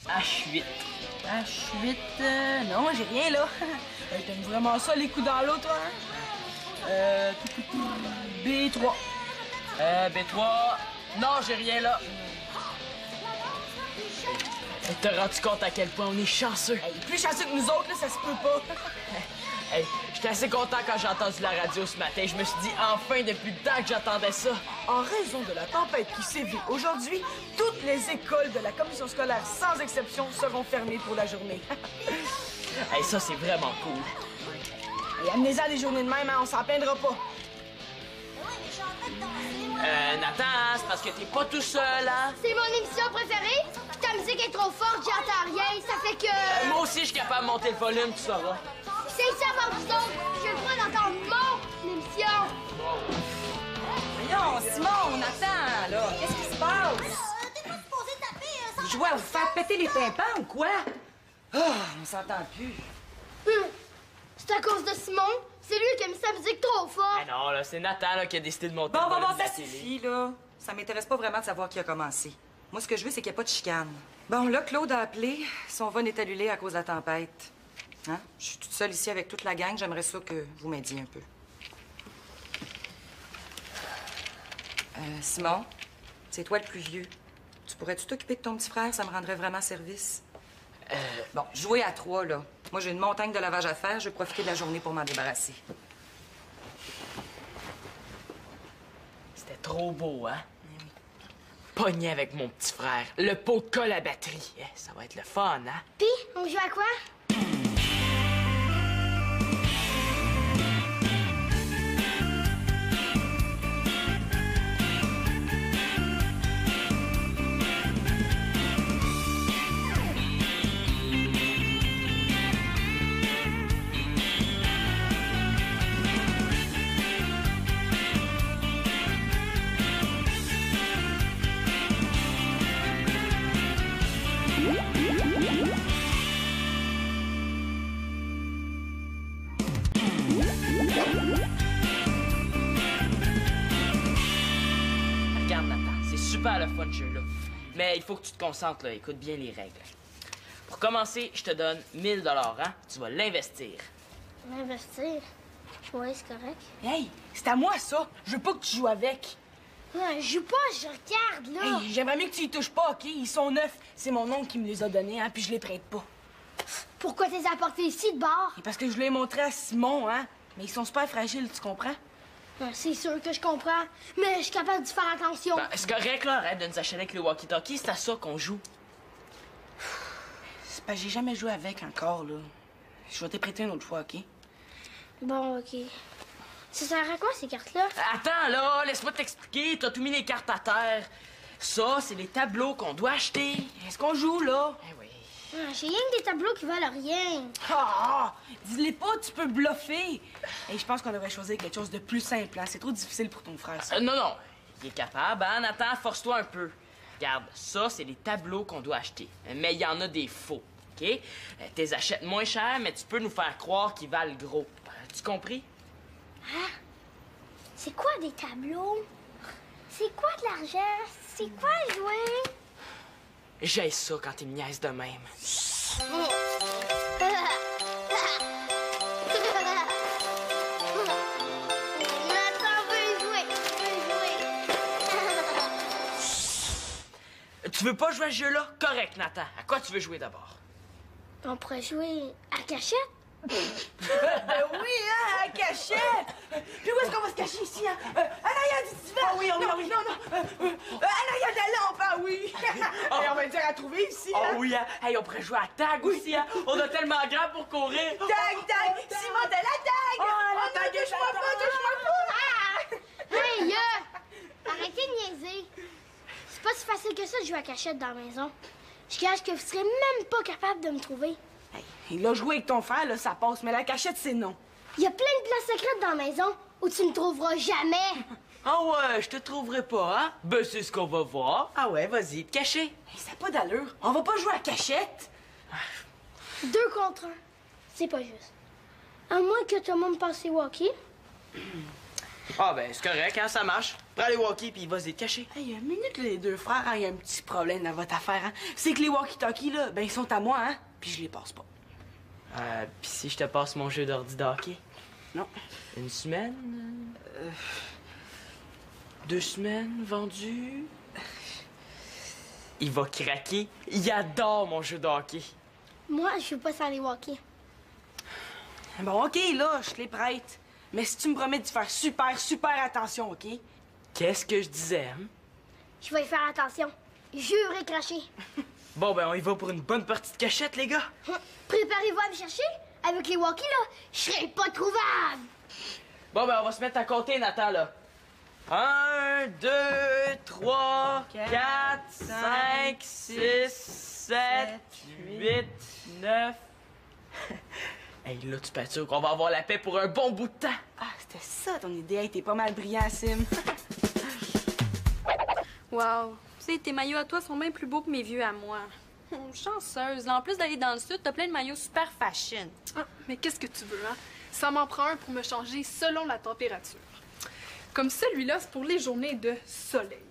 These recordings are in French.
H8. H8, non, j'ai rien là. T'aimes vraiment ça, les coups dans l'eau, toi, hein? B3. B3. Non, j'ai rien là. T'as rendu compte à quel point on est chanceux? Hey, plus chanceux que nous autres, là, ça se peut pas. Hey, j'étais assez content quand j'ai entendu la radio ce matin. Je me suis dit, enfin, depuis le temps que j'attendais ça. En raison de la tempête qui sévit aujourd'hui, toutes les écoles de la commission scolaire, sans exception, seront fermées pour la journée. Hey, ça, c'est vraiment cool. Et amenez-en des journées de même, hein, on s'en plaindra pas. Nathan, c'est parce que t'es pas tout seul, hein? C'est mon émission préférée. Puis ta musique est trop forte, j'entends rien. Ça fait que... Moi aussi, je suis capable de monter le volume, tu sauras. C'est ça, mon autres. J'ai le droit d'entendre mon émission. Voyons, Simon, on attend, là. Qu'est-ce qui se passe? T'es pas supposé taper, Je dois vous faire péter les tympans ou quoi? Ah, on s'entend plus. C'est à cause de Simon. C'est lui qui a mis sa musique trop fort. Eh non, là, c'est Nathan là, qui a décidé de monter Bon, le volume de ça la télé. suffit, là. Ça m'intéresse pas vraiment de savoir qui a commencé. Moi, ce que je veux, c'est qu'il n'y ait pas de chicane. Bon, là, Claude a appelé. Son van est annulé à cause de la tempête. Hein? Je suis toute seule ici avec toute la gang. J'aimerais ça que vous m'aidiez un peu. Simon, c'est toi le plus vieux. Tu pourrais-tu t'occuper de ton petit frère? Ça me rendrait vraiment service. Bon, jouer à 3, là. Moi, j'ai une montagne de lavage à faire. Je vais profiter de la journée pour m'en débarrasser. C'était trop beau, hein? Pogné avec mon petit frère. Le pot de colle à batterie. Eh, ça va être le fun, hein? Puis, on joue à quoi? Regarde, Nathan, c'est super le fun, ce jeu-là. Mais il faut que tu te concentres, là. Écoute bien les règles. Pour commencer, je te donne 1000 $, hein? Tu vas l'investir. Investir. Ouais, c'est correct. Hey, c'est à moi, ça. Je veux pas que tu joues avec. Ouais, je joue pas, je regarde, là. Hey, j'aimerais mieux que tu y touches pas, OK? Ils sont neufs. C'est mon oncle qui me les a donnés, hein, puis je les prête pas. Pourquoi t'es apporté ici de bord? Et parce que je l'ai montré à Simon, hein? Mais ils sont super fragiles, tu comprends? Ouais, c'est sûr que je comprends, mais je suis capable de faire attention. Ben, c'est correct, là. Arrête de nous acheter avec le walkie-talkie. C'est à ça qu'on joue. C'est parce que j'ai jamais joué avec encore, là. Je vais te prêter une autre fois, OK? Bon, OK. Ça sert à quoi, ces cartes-là? Attends, là. Laisse-moi t'expliquer. T'as tout mis les cartes à terre. Ça, c'est les tableaux qu'on doit acheter. Est-ce qu'on joue, là? Eh oui. Ah, j'ai rien que des tableaux qui valent rien. Ah! Dis-les pas, tu peux bluffer. Et je pense qu'on devrait choisir quelque chose de plus simple, hein? C'est trop difficile pour ton frère, ça. Non, non. Il est capable, hein? Nathan, force-toi un peu. Regarde, ça, c'est les tableaux qu'on doit acheter. Mais il y en a des faux, OK? T'es achètes moins cher, mais tu peux nous faire croire qu'ils valent gros. Tu compris? Hein? C'est quoi des tableaux? C'est quoi de l'argent? C'est quoi jouer? J'aime ça quand t'es niaise de même. Nathan veut jouer. Tu veux pas jouer à ce jeu-là? Correct, Nathan. À quoi tu veux jouer d'abord? On pourrait jouer à cachette? Oui, hein, à cachette! Puis où est-ce qu'on va se cacher ici, hein? En arrière du divan! Ah oui, non, oui. En arrière de la lampe, ah oui! Et on va dire à trouver ici, Oh hein? oui, hein? Hey, on pourrait jouer à tag aussi, hein? On a tellement grand pour courir. Tag! Simon, t'as la tag! Oh non, touche-moi pas! Hey, arrêtez de niaiser. C'est pas si facile que ça de jouer à cachette dans la maison. Je gage que vous serez même pas capable de me trouver. Hey, il a joué avec ton frère, là, ça passe, mais la cachette, c'est non. Il y a plein de places secrètes dans la maison où tu me trouveras jamais. Ah ouais, je te trouverai pas, hein? Ben, c'est ce qu'on va voir. Ah ouais, vas-y, te cacher. Hey, ça n'a pas d'allure. On va pas jouer à cachette. 2 contre 1. C'est pas juste. À moins que tout le monde passe ses walkies. Ah, ben, c'est correct, hein, ça marche. Prends les walkies, puis vas-y te cacher. Hey, une minute, les deux frères, il y a un petit problème dans votre affaire, hein. C'est que les walkie-talkies, là, ben, ils sont à moi, hein. Puis je les passe pas. Puis si je te passe mon jeu d'ordi de hockey? Non. Une semaine? 2 semaines vendues? Il va craquer. Il adore mon jeu de hockey. Moi, je veux pas sans les walkies. Bon, OK, là, je te les prête. Mais si tu me promets d'y faire super attention, OK? Qu'est-ce que je disais, hein? Je vais y faire attention. Juré craché. Bon, ben, on y va pour une bonne partie de cachette, les gars. Préparez-vous à me chercher. Avec les walkies, là, je serai pas trouvable. Bon, ben, on va se mettre à compter, Nathan, là. 1, 2, 3, 4, 5, 6, 7, 8, 9. Hey, là, tu peux être sûr qu'on va avoir la paix pour un bon bout de temps. Ah, c'était ça ton idée. Hey, t'es pas mal brillant, Sim. Wow. Tu sais, tes maillots à toi sont bien plus beaux que mes vieux à moi. Chanceuse. Là, en plus d'aller dans le sud, t'as plein de maillots super fashion. Ah, mais qu'est-ce que tu veux, hein? Ça m'en prend un pour me changer selon la température. Comme celui-là, c'est pour les journées de soleil.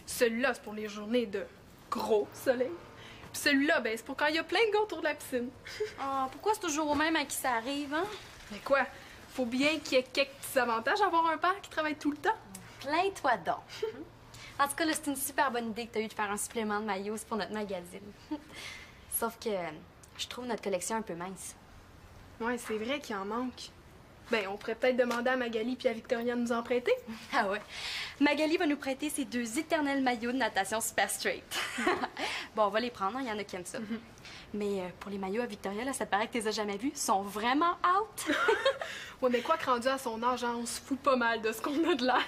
Celui-là, c'est pour les journées de gros soleil. Puis celui-là, ben, c'est pour quand il y a plein de gars autour de la piscine. Ah, pourquoi c'est toujours au même à qui ça arrive, hein? Mais quoi? Faut bien qu'il y ait quelques petits avantages à avoir un père qui travaille tout le temps. Plains-toi donc. En tout cas, là, c'est une super bonne idée que t'as eu de faire un supplément de maillots pour notre magazine. Sauf que je trouve notre collection un peu mince. Ouais, c'est vrai qu'il en manque. Ben, on pourrait peut-être demander à Magali puis à Victoria de nous en prêter. Ah ouais. Magali va nous prêter ses 2 éternels maillots de natation super straight. Bon, on va les prendre, hein, il y en a qui aiment ça. Mais pour les maillots à Victoria, là, ça te paraît que tu les as jamais vus, sont vraiment out. Ouais, mais quoi que rendu à son âge, hein, on se fout pas mal de ce qu'on a de l'air.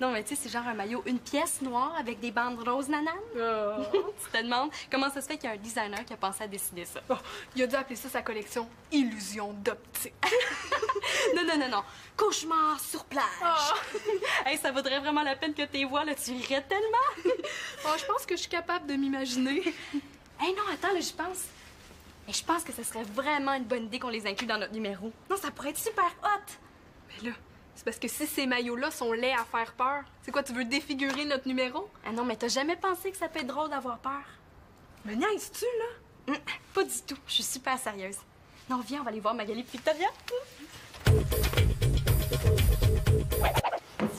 Non, mais tu sais, c'est genre un maillot, une pièce noire avec des bandes roses nananes. Oh. Tu te demandes comment ça se fait qu'il y a un designer qui a pensé à décider ça. Oh, il a dû appeler ça sa collection Illusion d'optique. Non. Cauchemar sur plage. Oh. Hey, ça vaudrait vraiment la peine que tu les vois, là. Tu rirais tellement. Oh, je pense que je suis capable de m'imaginer. Hey, non, attends, là, j'y pense. Et je pense que ce serait vraiment une bonne idée qu'on les inclue dans notre numéro. Non, ça pourrait être super hot. Mais là, c'est parce que si ces maillots-là sont laids à faire peur, c'est quoi, tu veux défigurer notre numéro? Ah non, mais t'as jamais pensé que ça peut être drôle d'avoir peur? Me niaises-tu, là? Pas du tout. Je suis super sérieuse. Non, viens, on va aller voir Magali et Victoria.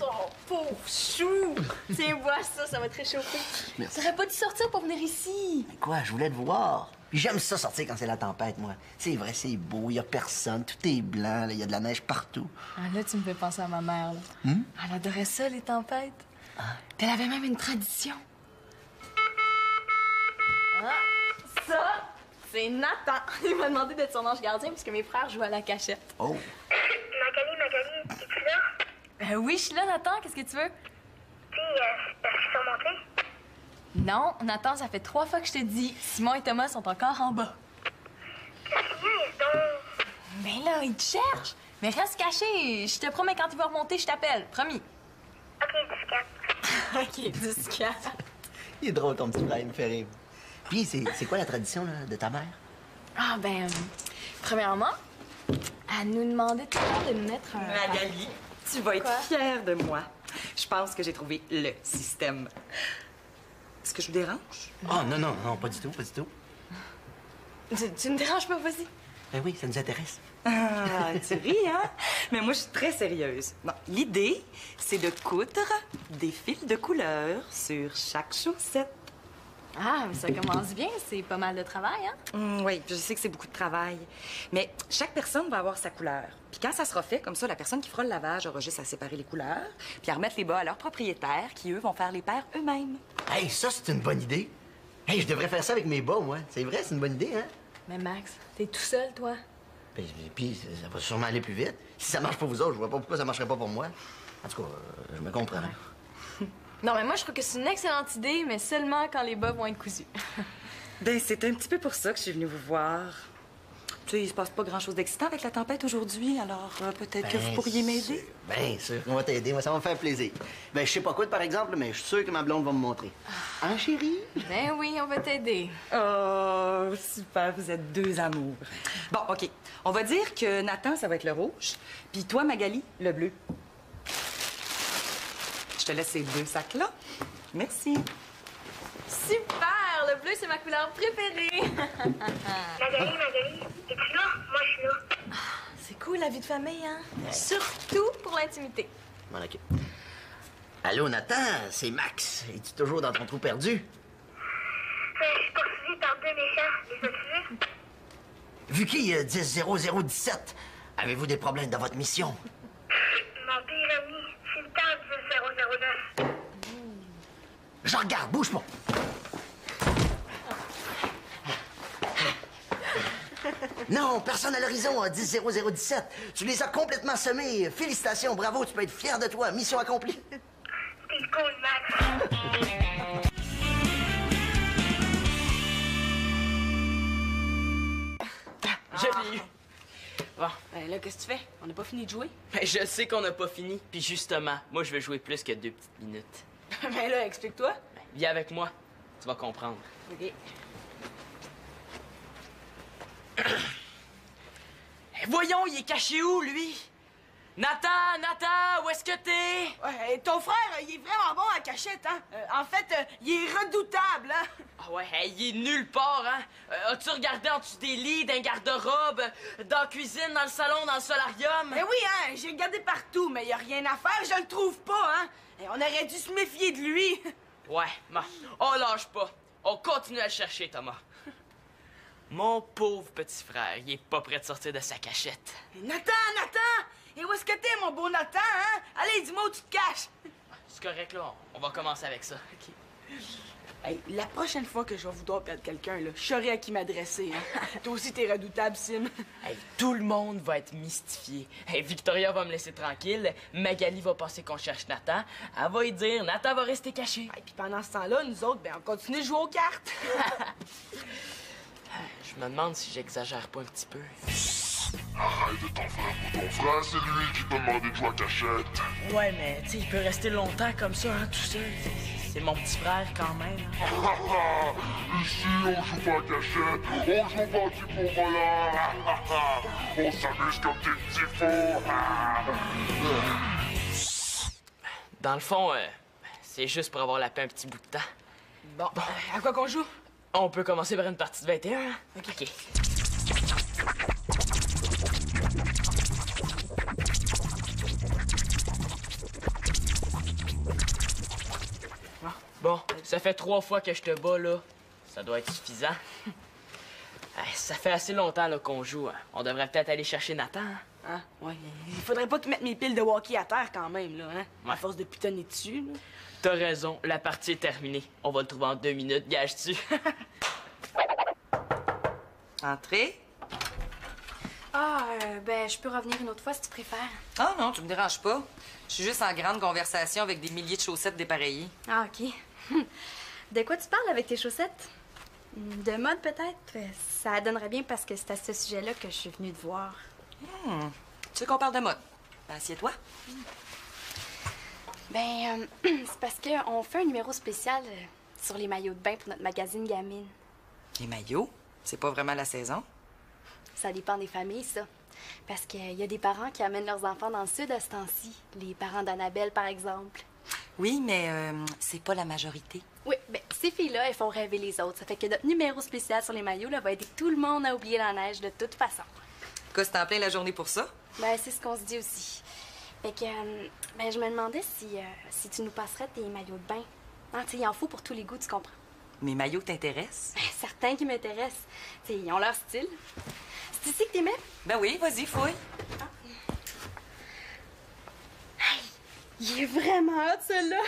Oh, pauvre chou! Tiens, vois ça, ça va te réchauffer. Merci. T'aurais pas dû sortir pour venir ici. Mais quoi, je voulais te voir. Puis j'aime ça sortir quand c'est la tempête, moi. C'est vrai, c'est beau, il y a personne, tout est blanc, il y a de la neige partout. Ah, là, tu me fais penser à ma mère, là. Elle adorait ça, les tempêtes. Ah. Puis elle avait même une tradition. Ça, c'est Nathan. Il m'a demandé d'être son ange gardien puisque mes frères jouent à la cachette. Oh. Magali, es-tu là? Oui, je suis là, Nathan. Qu'est-ce que tu veux? Puis, parce qu'ils sont montés? Non, Nathan, ça fait 3 fois que je te dis. Simon et Thomas sont encore en bas. Qu'est-ce qu'il y a, donc? Mais là, ils te cherchent. Mais reste caché. Je te promets, quand ils vont remonter, je t'appelle. Promis. OK, discrète. OK, discret. Il est drôle, ton petit frère, il me fait rire. Puis, c'est quoi la tradition, là, de ta mère? Ah, ben, premièrement, elle nous demandait tout le temps de nous mettre un... Magali, tu vas être fière de moi. Je pense que j'ai trouvé le système. Est-ce que je vous dérange? Oh, non, pas du tout, pas du tout. Tu me déranges pas, vas-y. Ben oui, ça nous intéresse. Ah, tu ris, hein? Mais moi, je suis très sérieuse. Non, l'idée, c'est de coudre des fils de couleur sur chaque chaussette. Ah, mais ça commence bien. C'est pas mal de travail, hein? Oui, je sais que c'est beaucoup de travail. Mais chaque personne va avoir sa couleur. Puis quand ça sera fait, comme ça, la personne qui fera le lavage aura juste à séparer les couleurs, puis à remettre les bas à leurs propriétaires, qui, eux, vont faire les paires eux-mêmes. Hey, ça, c'est une bonne idée. Hey, je devrais faire ça avec mes bas, moi. C'est vrai, c'est une bonne idée, hein? Mais Max, t'es tout seul, toi? Puis, ça va sûrement aller plus vite. Si ça marche pour vous autres, je vois pas pourquoi ça marcherait pas pour moi. En tout cas, je me comprends. Non, mais moi, je trouve que c'est une excellente idée, mais seulement quand les bas vont être cousus. Ben, c'est un petit peu pour ça que je suis venue vous voir. Tu sais, il se passe pas grand-chose d'excitant avec la tempête aujourd'hui, alors peut-être que vous pourriez m'aider. Bien sûr, on va t'aider. Moi, ça va me faire plaisir. Ben, je sais pas quoi, par exemple, mais je suis sûr que ma blonde va me montrer. Hein, chérie? Ben oui, on va t'aider. Oh, super, vous êtes 2 amours. Bon, OK. On va dire que Nathan, ça va être le rouge, puis toi, Magali, le bleu. Je te laisse ces 2 sacs-là. Merci. Super! Le bleu, c'est ma couleur préférée. Magali, es-tu là? Moi, je suis là. C'est cool, la vie de famille, hein? Surtout pour l'intimité. M'en occupe. Allô, Nathan, c'est Max. Es-tu toujours dans ton trou perdu? Je suis poursuivi par 2 méchants. Les as-tu vus? Vicky 10-0017, avez-vous des problèmes dans votre mission? Mon pire ami, Sultan 10-009. Je regarde, bouge pas. Non, personne à l'horizon, 10-0017. Tu les as complètement semés. Félicitations, bravo, tu peux être fier de toi. Mission accomplie. T'es cool, Max. Je l'ai eu. Bon, Ben là, qu'est-ce que tu fais? On n'a pas fini de jouer? ben, je sais qu'on n'a pas fini. Puis justement, moi, je veux jouer plus que 2 petites minutes. Ben là, explique-toi. Ben, viens avec moi. Tu vas comprendre. OK. Voyons, il est caché où, lui? Nathan, où est-ce que t'es? Ouais, ton frère, il est vraiment bon à cachette, hein? En fait, il est redoutable, hein? Ah ouais, hey, il est nulle part, hein? As-tu regardé en dessous des lits, dans le garde-robe, dans la cuisine, dans le salon, dans le solarium? Ben oui, hein? J'ai regardé partout, mais il a rien à faire, je le trouve pas, hein? Et on aurait dû se méfier de lui. Ouais, bon, on lâche pas. On continue à le chercher, Thomas. Mon pauvre petit frère, il est pas prêt de sortir de sa cachette. Nathan! Et où est-ce que t'es, mon beau Nathan, hein? Allez, dis-moi où tu te caches. C'est correct, là. On va commencer avec ça. OK. Hey, la prochaine fois que je vais vouloir perdre quelqu'un, là, je saurai à qui m'adresser, hein? Toi aussi, t'es redoutable, Sim. Hey, tout le monde va être mystifié. Hey, Victoria va me laisser tranquille. Magali va penser qu'on cherche Nathan. Elle va lui dire, Nathan va rester caché. Et puis pendant ce temps-là, nous autres, ben, on continue de jouer aux cartes. Je me demande si j'exagère pas un petit peu. Arrête de t'en faire pour ton frère, c'est lui qui t'a demandé de jouer à cachette. Ouais, mais tu sais, il peut rester longtemps comme ça, hein, tout seul. C'est mon petit frère quand même. Hein. Ici, on joue pas à cachette, on joue pas au petit faux volant. On s'amuse comme des petits faux. Dans le fond, c'est juste pour avoir la paix un petit bout de temps. Bon, à quoi qu'on joue? On peut commencer par une partie de 21, hein? OK. Bon, ça fait 3 fois que je te bats, là. Ça doit être suffisant. Ça fait assez longtemps là, qu'on joue. Hein. On devrait peut-être aller chercher Nathan. Hein? Hein? Ouais, il faudrait pas qu'ils mettent mes piles de hockey à terre quand même, là, hein? Ouais. À force de putonner dessus, là. T'as raison, la partie est terminée. On va le trouver en 2 minutes, gage-tu? Entrez. Ah, ben, je peux revenir une autre fois si tu préfères. Ah non, tu me déranges pas. Je suis juste en grande conversation avec des milliers de chaussettes dépareillées. Ah, OK. De quoi tu parles avec tes chaussettes? De mode, peut-être? Ça donnerait bien parce que c'est à ce sujet-là que je suis venue te voir. Tu veux qu'on parle de mode? Ben, assieds-toi. Ben, c'est parce qu'on fait un numéro spécial sur les maillots de bain pour notre magazine Gamine. Les maillots? C'est pas vraiment la saison. Ça dépend des familles, ça. Parce qu'il y a des parents qui amènent leurs enfants dans le sud à ce temps-ci. Les parents d'Annabelle, par exemple. Oui, mais c'est pas la majorité. Oui, ben ces filles-là, elles font rêver les autres. Ça fait que notre numéro spécial sur les maillots là, va aider tout le monde à oublier la neige de toute façon. Quoi, c'est en plein la journée pour ça? Ben, c'est ce qu'on se dit aussi. Fait que, ben, je me demandais si tu nous passerais tes maillots de bain. Hein, tu sais, il en faut pour tous les goûts, tu comprends? Mes maillots t'intéressent? Ben, certains qui m'intéressent. Tu sais, ils ont leur style. C'est ici que t'aimais? Ben oui, vas-y, fouille. Hey, il est vraiment hot, celui-là!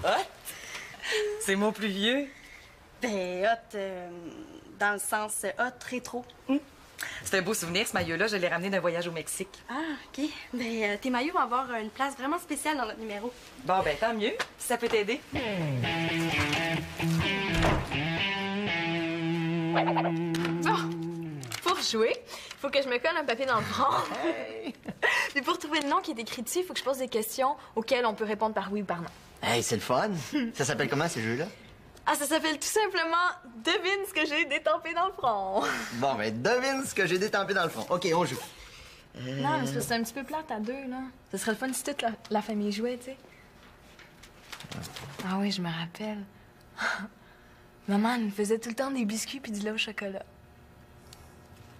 Hot? C'est mon plus vieux? Ben, hot, dans le sens hot, rétro. C'est un beau souvenir, ce maillot-là. Je l'ai ramené d'un voyage au Mexique. Ah, OK. Ben, tes maillots vont avoir une place vraiment spéciale dans notre numéro. Bon, ben, tant mieux. Si ça peut t'aider. Pour jouer, il faut que je me colle un papier dans le front. Puis pour trouver le nom qui est écrit dessus, il faut que je pose des questions auxquelles on peut répondre par oui ou par non. Hey, c'est le fun. Ça s'appelle comment, ces jeux-là? Ah, ça s'appelle tout simplement « Devine ce que j'ai détampé dans le front ». Bon, ben, devine ce que j'ai détampé dans le front. OK, on joue. Non, mais c'est parce que c'est un petit peu plate à deux, là. Ce serait le fun si toute la famille jouait, tu sais. Ah oui, je me rappelle. Maman, elle nous faisait tout le temps des biscuits puis du lait au chocolat.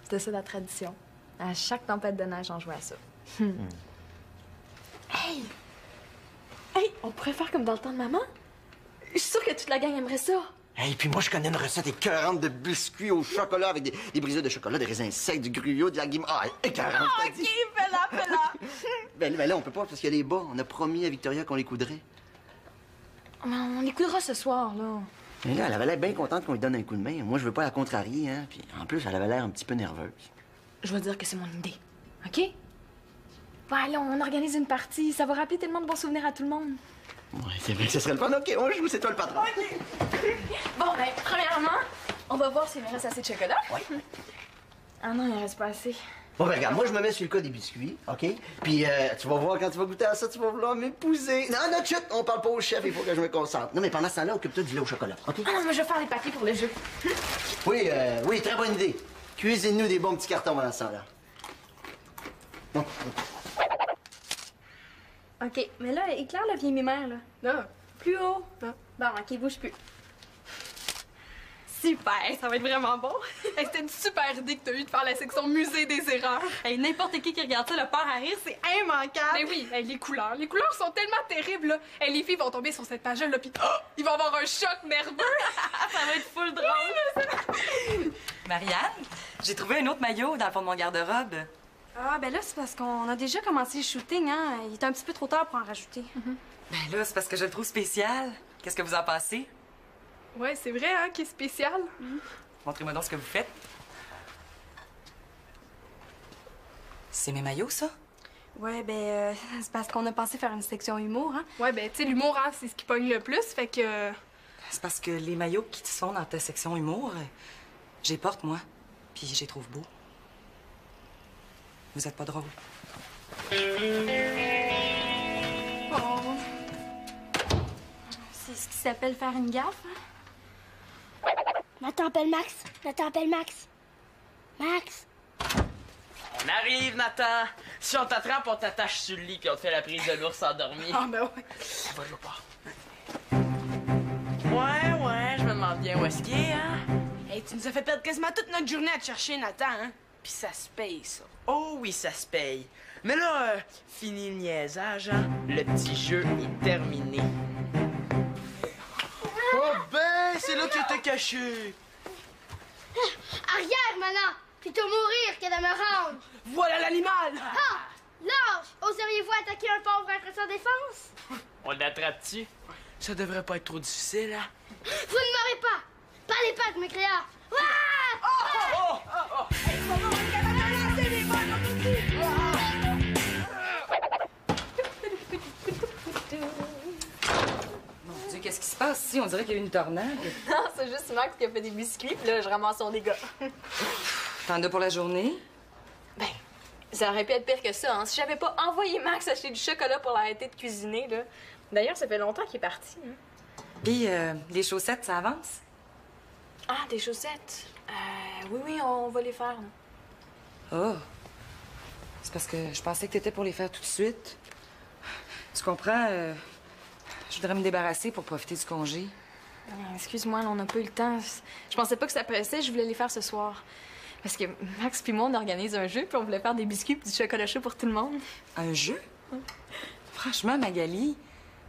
C'était ça la tradition. À chaque tempête de neige, on jouait à ça. Hey! Hey, on pourrait faire comme dans le temps de maman? Je suis sûre que toute la gang aimerait ça. Hey, puis moi, je connais une recette écœurante de biscuits au chocolat avec des brisures de chocolat, des raisins secs, du gruyot, de la guimauve. Ah, écœurante, t'as dit. OK, fais-la. Ben là, on peut pas parce qu'il y a des bas. On a promis à Victoria qu'on les coudrait. Mais on les coudra ce soir, là. Mais là, elle avait l'air bien contente qu'on lui donne un coup de main. Moi, je veux pas la contrarier, hein. Puis en plus, elle avait l'air un petit peu nerveuse. Je vais dire que c'est mon idée. OK? Bon, allez, on organise une partie. Ça va rappeler tellement de bons souvenirs à tout le monde. Ouais, c'est vrai que ce serait le fun. OK, on joue, c'est toi le patron. Bon, ben, premièrement, on va voir s'il me reste assez de chocolat. Oui. Ah non, il reste pas assez. Bon, ben regarde, moi, je me mets sur le cas des biscuits, OK? Puis tu vas voir, quand tu vas goûter à ça, tu vas vouloir m'épouser. Non, non, chut, on parle pas au chef, il faut que je me concentre. Non, mais pendant ce temps-là, occupe-toi du lait au chocolat, OK? Ah non, moi, je vais faire les papiers pour le jeu. Oui, oui, très bonne idée. Cuisine-nous des bons petits cartons pendant ce temps-là. Bon. OK, mais là, éclaire la vieille mémère, là. Non. Plus haut. Ah. Bon, OK, bouge plus. Super, ça va être vraiment bon. Hey, c'était une super idée que t'as eue de faire la section musée des erreurs. Hey, n'importe qui regarde ça, le part à rire, c'est immanquable. Mais oui, hey, les couleurs. Les couleurs sont tellement terribles, là. Hey, les filles vont tomber sur cette page-là, là, pis ils vont avoir un choc nerveux. Ça va être full drôle. Marianne, j'ai trouvé un autre maillot dans le fond de mon garde-robe. Ah, ben là, c'est parce qu'on a déjà commencé le shooting, hein. Il est un petit peu trop tard pour en rajouter. Ben là, c'est parce que je le trouve spécial. Qu'est-ce que vous en pensez? Ouais, c'est vrai, hein, qui est spécial. Montrez-moi donc ce que vous faites. C'est mes maillots, ça? Ouais, ben, c'est parce qu'on a pensé faire une section humour, hein. Ouais, ben, tu sais, l'humour, hein, c'est ce qui pogne le plus, fait que... C'est parce que les maillots qui sont dans ta section humour, je les porte, moi. Puis je les trouve beaux. Vous êtes pas drôle. Oh. C'est ce qui s'appelle faire une gaffe, hein? Nathan appelle Max. Nathan appelle Max. Max. On arrive, Nathan. Si on t'attrape, on t'attache sur le lit puis on te fait la prise de l'ours endormi. Ah, ben ouais. On va jouer pas. Ouais, je me demande bien où est-ce qu'il est, hein? Hey, tu nous as fait perdre quasiment toute notre journée à te chercher, Nathan, hein? Puis ça se paye, ça. Oh oui, ça se paye. Mais là, fini le niaisage, hein? Le petit jeu est terminé. Oh ben, c'est là que t'es caché. Arrière, maintenant. Plutôt mourir que de me rendre. Voilà l'animal! Ah! Lâche! Oseriez-vous attaquer un pauvre être sans défense? On l'attrape-tu? Ça devrait pas être trop difficile, hein? Vous ne m'aurez pas! Pas les pattes, mes créateurs! Mon Dieu, qu'est-ce qui se passe ici? On dirait qu'il y a eu une tornade. Non, c'est juste Max qui a fait des biscuits, puis là, je ramasse son dégât. T'en as pour la journée? Ben, ça aurait pu être pire que ça, hein. Si j'avais pas envoyé Max acheter du chocolat pour l'arrêter de cuisiner, là. D'ailleurs, ça fait longtemps qu'il est parti, hein. Puis, les chaussettes, ça avance? Ah, des chaussettes. Oui, on va les faire, là. Oh! C'est parce que je pensais que t'étais pour les faire tout de suite. Tu comprends? Je voudrais me débarrasser pour profiter du congé. Excuse-moi, là, on n'a pas eu le temps. Je pensais pas que ça pressait, je voulais les faire ce soir. Parce que Max puis moi, on organise un jeu, puis on voulait faire des biscuits puis du chocolat chaud pour tout le monde. Un jeu? Franchement, Magali,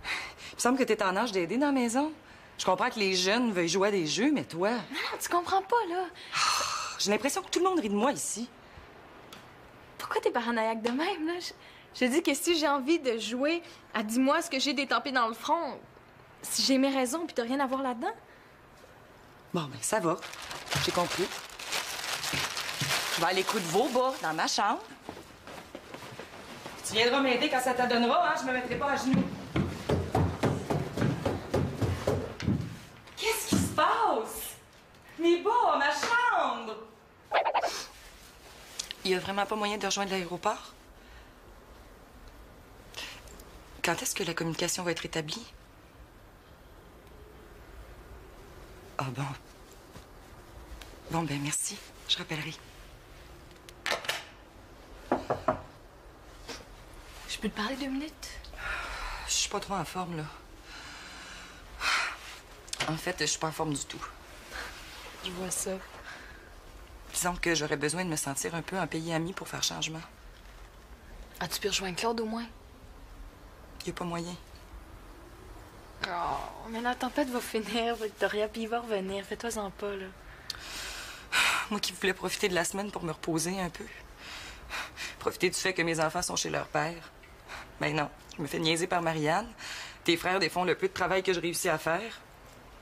il me semble que t'es en âge d'aider dans la maison. Je comprends que les jeunes veuillent jouer à des jeux, mais toi... Non, tu comprends pas, là. J'ai l'impression que tout le monde rit de moi ici. Pourquoi t'es paranoïaque de même, là? Je dis que si j'ai envie de jouer à dis-moi ce que j'ai d'étampé dans le front, si j'ai mes raisons puis t'as rien à voir là-dedans. Bon, ben ça va. J'ai compris. Je vais aller coudre vos bas dans ma chambre. Tu viendras m'aider quand ça t'adonnera, hein? Je me mettrai pas à genoux. Qu'est-ce qui se passe? Mes bas, ma chambre! Il y a vraiment pas moyen de rejoindre l'aéroport? Quand est-ce que la communication va être établie? Ah bon. Bon, ben merci. Je rappellerai. Je peux te parler 2 minutes? Je suis pas trop en forme, là. En fait, je suis pas en forme du tout. Je vois ça. Disons que j'aurais besoin de me sentir un peu en pays ami pour faire changement. As-tu pu rejoindre Claude au moins? Y a pas moyen. Oh, mais la tempête va finir, Victoria, puis il va revenir. Fais-toi-en pas, là. Moi qui voulais profiter de la semaine pour me reposer un peu. Profiter du fait que mes enfants sont chez leur père. Ben non, je me fais niaiser par Marianne. Tes frères défont le peu de travail que je réussis à faire.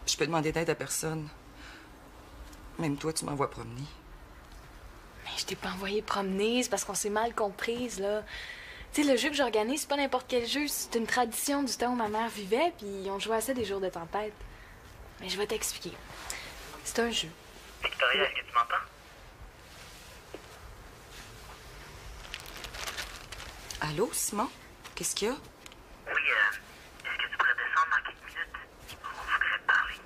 Je peux demander d'aide à personne. Même toi, tu m'envoies promener. Mais je t'ai pas envoyé promener, c'est parce qu'on s'est mal comprises, là. Tu sais, le jeu que j'organise, c'est pas n'importe quel jeu. C'est une tradition du temps où ma mère vivait, puis on jouait à ça des jours de tempête. Mais je vais t'expliquer. C'est un jeu. Victoria, est-ce que tu m'entends? Allô, Simon? Qu'est-ce qu'il y a? Oui, est-ce que tu pourrais descendre dans quelques minutes? On voudrait te parler.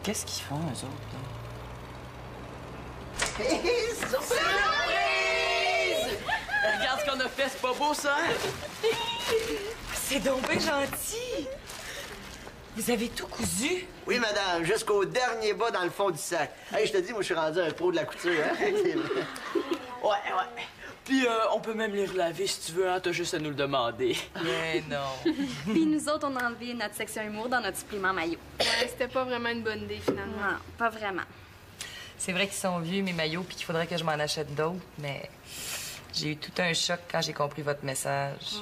Qu'est-ce qu'ils font, eux autres, là? Surprise! Regarde ce qu'on a fait, c'est pas beau, ça? C'est donc bien gentil! Vous avez tout cousu? Oui, madame, jusqu'au dernier bas dans le fond du sac. Hey, je te dis, moi, je suis rendu un pro de la couture, hein? C'est vrai. Ouais. Puis on peut même les relaver si tu veux, hein? T'as juste à nous le demander. Mais non. Puis nous autres, on a enlevé notre section humour dans notre supplément maillot. Ouais, c'était pas vraiment une bonne idée, finalement. Non, pas vraiment. C'est vrai qu'ils sont vieux, mes maillots, puis qu'il faudrait que je m'en achète d'autres, mais j'ai eu tout un choc quand j'ai compris votre message.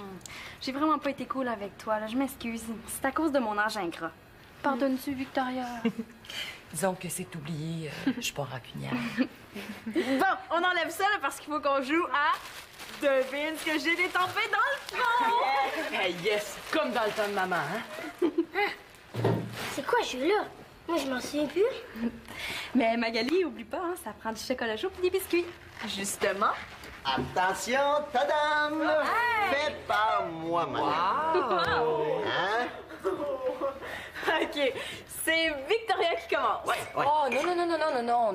J'ai vraiment pas été cool avec toi, là. Je m'excuse. C'est à cause de mon âge ingrat. Pardonnes-tu, Victoria? Disons que c'est oublié, je suis pas rancunière. Bon, on enlève ça, là, parce qu'il faut qu'on joue à... Devine ce que j'ai détempé dans le fond! Hey, yes! Comme dans le temps de maman, hein? C'est quoi ce jeu-là? Moi, je m'en souviens plus. Mais Magali, oublie pas, hein, ça prend du chocolat chaud et des biscuits. Justement. Attention, tadam! Fait par moi-même. Hein? OK. C'est Victoria qui commence. Ouais. Oh,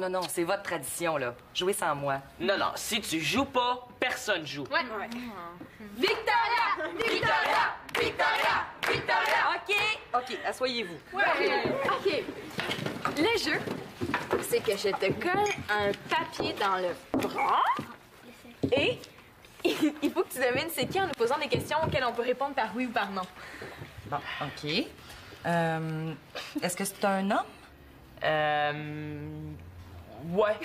non, c'est votre tradition, là. Jouez sans moi. Non, si tu joues pas, personne joue. Ouais. Victoria! OK, asseyez-vous. OK. Le jeu, c'est que je te colle un papier dans le bras et il faut que tu devines c'est qui en nous posant des questions auxquelles on peut répondre par oui ou par non. Bon, OK. Est-ce que c'est un homme? Ouais.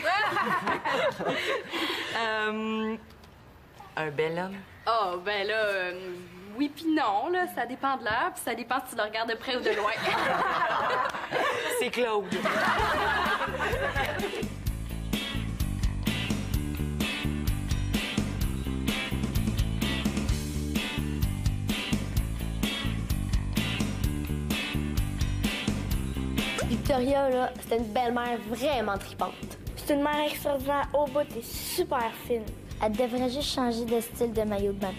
Un bel homme? Oh, ben là, oui puis non, là. Ça dépend de l'heure, puis ça dépend si tu le regardes de près ou de loin. C'est Claude. Victoria, là, c'était une belle-mère vraiment tripante. C'est une mère extraordinaire au bout et super fine. Elle devrait juste changer de style de maillot de bain.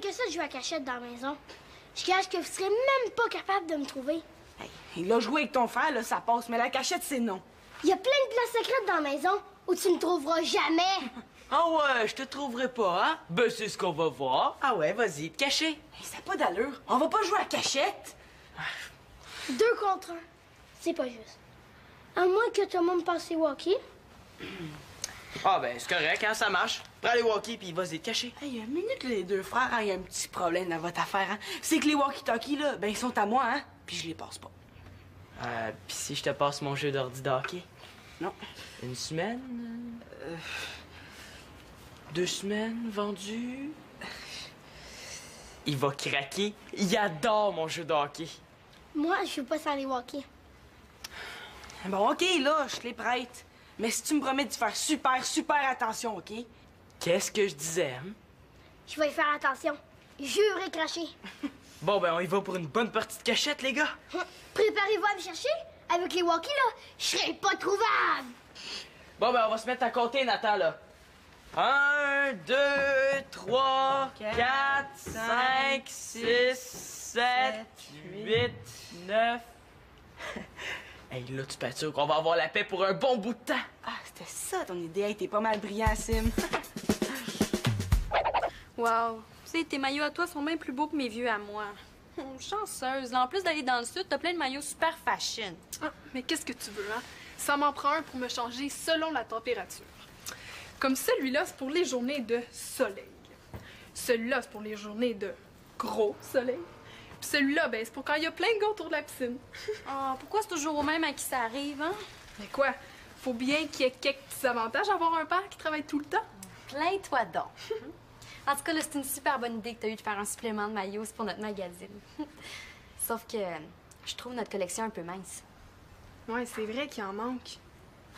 Que ça, de jouer à cachette dans la maison. Je gage que vous serez même pas capable de me trouver. Hey, il a joué avec ton frère, là, ça passe, mais la cachette, c'est non. Il y a plein de places secrètes dans la maison où tu me trouveras jamais. Ah ouais, je te trouverai pas, hein? Ben, c'est ce qu'on va voir. Ah ouais, vas-y. Caché. Hey, ça n'a pas d'allure. On va pas jouer à cachette. 2 contre 1. C'est pas juste. À moins que tout le monde passe les walkies. Ah, ben, c'est correct, hein, ça marche. Prends les walkies, puis vas-y te cacher. Hey, une minute, les deux frères, il y a un petit problème dans votre affaire, hein. C'est que les walkie-talkies, là, ben, ils sont à moi, hein. Puis je les passe pas. Puis si je te passe mon jeu d'ordi de hockey? Non. Une semaine? 2 semaines vendues? Il va craquer. Il adore mon jeu de hockey. Moi, je suis pas sans les walkies. Bon, OK, là, je te les prête. Mais si tu me promets de faire super attention, OK? Qu'est-ce que je disais, hein? Je vais y faire attention. Juré craché. Bon, ben, on y va pour une bonne partie de cachette, les gars. Préparez-vous à me chercher. Avec les walkies, là, je serai pas trouvable. Bon, ben, on va se mettre à compter, Nathan, là. 1, 2, 3, 4, 5, 6, 7, 8, 9... Hey, là, tu peux être sûr qu'on va avoir la paix pour un bon bout de temps. Ah, c'était ça ton idée. Hey, t'es pas mal brillant, Sim. Wow. Tu sais, tes maillots à toi sont bien plus beaux que mes vieux à moi. Chanceuse. Là, en plus d'aller dans le sud, t'as plein de maillots super fashion. Ah, mais qu'est-ce que tu veux, hein? Ça m'en prend un pour me changer selon la température. Comme celui-là, c'est pour les journées de soleil. Celui-là, c'est pour les journées de gros soleil. Puis celui-là, ben, c'est pour quand il y a plein de gars autour de la piscine. Ah, pourquoi c'est toujours au même à qui ça arrive, hein? Mais quoi? Faut bien qu'il y ait quelques petits avantages à avoir un père qui travaille tout le temps. Plains-toi donc. En tout cas, là, c'est une super bonne idée que t'as eu de faire un supplément de maillots pour notre magazine. Sauf que je trouve notre collection un peu mince. Ouais, c'est vrai qu'il en manque.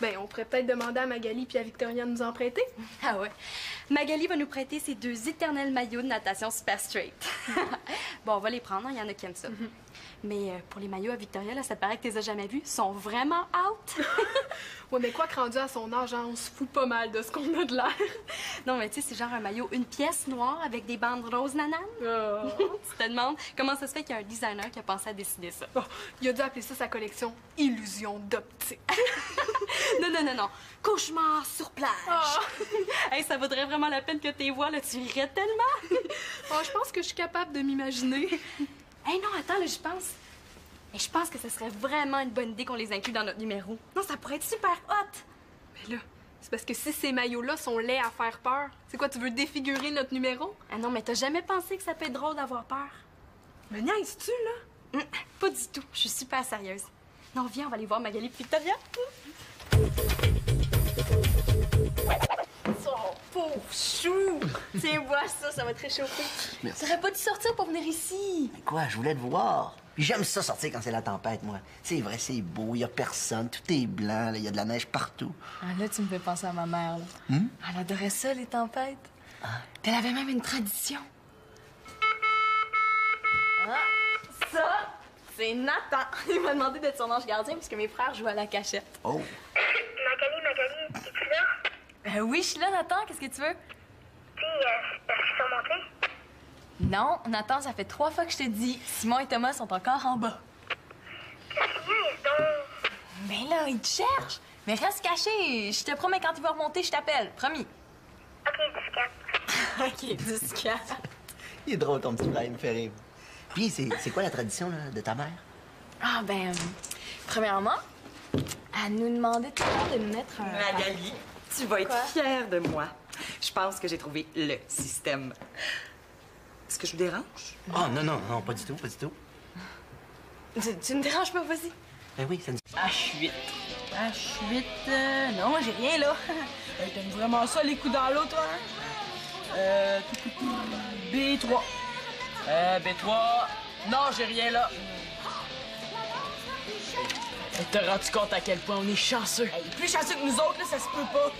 Ben, on pourrait peut-être demander à Magali puis à Victoria de nous en prêter. Ah ouais. Magali va nous prêter ses 2 éternels maillots de natation super straight. Bon, on va les prendre, il y en a qui aiment ça. Mais pour les maillots à Victoria, là, ça paraît que tu les as jamais vus. Ils sont vraiment out. Ouais, mais quoi que rendu à son âge, hein, on se fout pas mal de ce qu'on a de l'air. Non, mais tu sais, c'est genre un maillot, une pièce noire avec des bandes roses nananes. Oh. Tu te demandes comment ça se fait qu'il y a un designer qui a pensé à décider ça. Oh, il a dû appeler ça sa collection Illusion d'optique. Non. Cauchemar sur plage. Oh. Hey, ça vaudrait vraiment la peine que tes voix, là, tu rirais tellement. Oh, je pense que je suis capable de m'imaginer. Hey, non, attends, là, je pense. Mais je pense que ce serait vraiment une bonne idée qu'on les inclue dans notre numéro. Non, ça pourrait être super hot. Mais là, c'est parce que si ces maillots-là sont laids à faire peur, c'est quoi, tu veux défigurer notre numéro? Ah non, mais t'as jamais pensé que ça peut être drôle d'avoir peur? Me niaises-tu, là? Pas du tout. Je suis super sérieuse. Non, viens, on va aller voir Magali et Victoria. Oh, pauvre chou! Tiens, vois ça, ça va te réchauffer. Merci. T'aurais pas dû sortir pour venir ici. Mais quoi, je voulais te voir. Puis j'aime ça sortir quand c'est la tempête, moi. C'est vrai, c'est beau, il y a personne, tout est blanc, il y a de la neige partout. Ah, là, tu me fais penser à ma mère, là. Elle adorait ça, les tempêtes. Ah. Puis elle avait même une tradition. Ah, ça, c'est Nathan. Il m'a demandé d'être son ange gardien puisque mes frères jouent à la cachette. Oh! Magali, es-tu là? Oui, je suis là, Nathan. Qu'est-ce que tu veux? Puis, est-ce qu'ils sont montés? Non, Nathan, ça fait 3 fois que je te dis. Simon et Thomas sont encore en bas. Qu'est-ce qu'il y a, donc? Mais là, ils te cherchent. Mais reste caché. Je te promets, quand il va remonter, je t'appelle. Promis. OK, discrète. OK, discrète. Il est drôle, ton petit frère, il me fait rire. Puis, c'est quoi la tradition, là, de ta mère? Ah, ben, premièrement, elle nous demandait tout le temps de nous mettre un... Magali, tu vas être Quoi? fière de moi. Je pense que j'ai trouvé le système. Est-ce que je vous dérange? Oh, non, pas du tout, pas du tout. Tu me déranges pas, vas-y. Ben oui, ça nous... H8. H8, non, j'ai rien, là. T'aimes vraiment ça, les coups dans l'eau, toi, hein? B3. B3. Non, j'ai rien là. T'as rendu compte à quel point on est chanceux? Hey, plus chanceux que nous autres, là, ça se peut pas.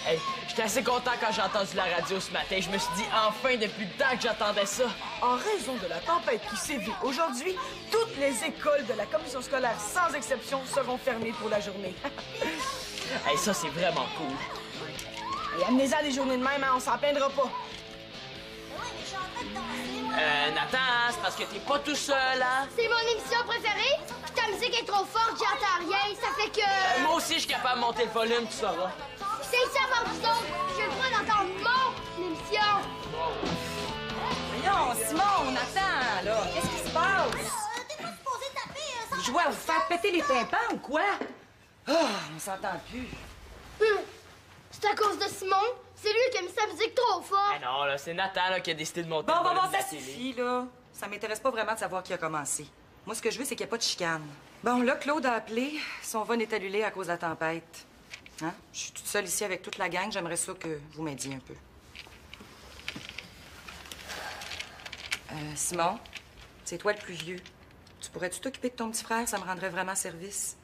Hey, j'étais assez content quand j'ai entendu la radio ce matin. Je me suis dit, enfin, depuis le temps que j'attendais ça. En raison de la tempête qui sévit aujourd'hui, toutes les écoles de la commission scolaire, sans exception, seront fermées pour la journée. Hey, ça, c'est vraiment cool. Et amenez-en des journées de même, hein, on s'en plaindra pas. Nathan, c'est parce que t'es pas tout seul, hein? C'est mon émission préférée. Puis ta musique est trop forte, j'entends rien. Ça fait que... Moi aussi, je suis capable de monter le volume, tu sauras. C'est ça, vous autres. J'ai le droit d'entendre mon émission. Voyons, Simon, Nathan, là, qu'est-ce qui se passe? jouer à vous faire péter les tympans ou quoi? Ah, on s'entend plus. C'est à cause de Simon. C'est lui qui a mis sa musique trop fort. Ah non, là, c'est Nathan là, qui a décidé de monter Bon, le volume de ça la télé. suffit, là. Ça m'intéresse pas vraiment de savoir qui a commencé. Moi, ce que je veux, c'est qu'il n'y ait pas de chicane. Bon, là, Claude a appelé. Son van est annulé à cause de la tempête. Hein? Je suis toute seule ici avec toute la gang. J'aimerais ça que vous m'aidiez un peu. Simon, c'est toi le plus vieux. Tu pourrais-tu t'occuper de ton petit frère? Ça me rendrait vraiment service.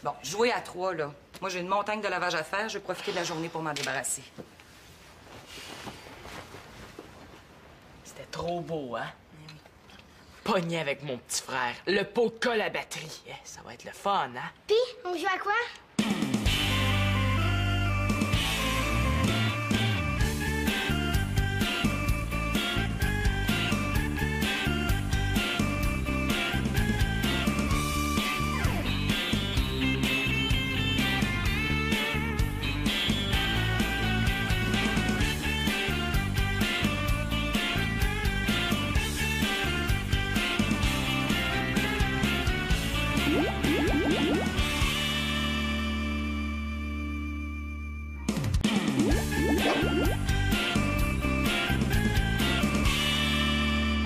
Bon, jouer à 3, là. Moi, j'ai une montagne de lavage à faire. Je vais profiter de la journée pour m'en débarrasser. C'était trop beau, hein? Pogné avec mon petit frère. Le pot de colle à batterie. Eh, ça va être le fun, hein? Puis, on joue à quoi?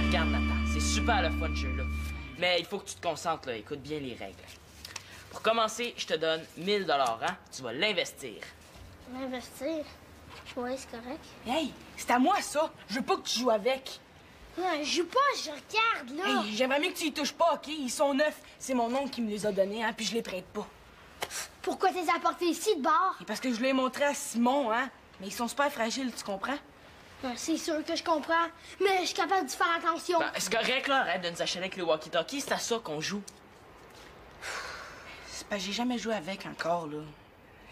Regarde, Nathan, c'est super le fun, ce jeu-là. Mais il faut que tu te concentres, là. Écoute bien les règles. Pour commencer, je te donne 1000 $, hein? Tu vas l'investir. Investir? Ouais, c'est correct. Hey, c'est à moi, ça. Je veux pas que tu joues avec. Ouais, je joue pas, je regarde, là. Hey, j'aimerais mieux que tu y touches pas, OK? Ils sont neufs. C'est mon oncle qui me les a donnés, hein, puis je les prête pas. Pourquoi t'es apporté ici de bord? Et parce que je l'ai montré à Simon, hein? Mais ils sont super fragiles, tu comprends? Ouais, c'est sûr que je comprends, mais je suis capable d'y faire attention. Ben, c'est correct, là. Arrête de nous acheter avec les walkie-talkies. C'est à ça qu'on joue. C'est parce que j'ai jamais joué avec encore, là.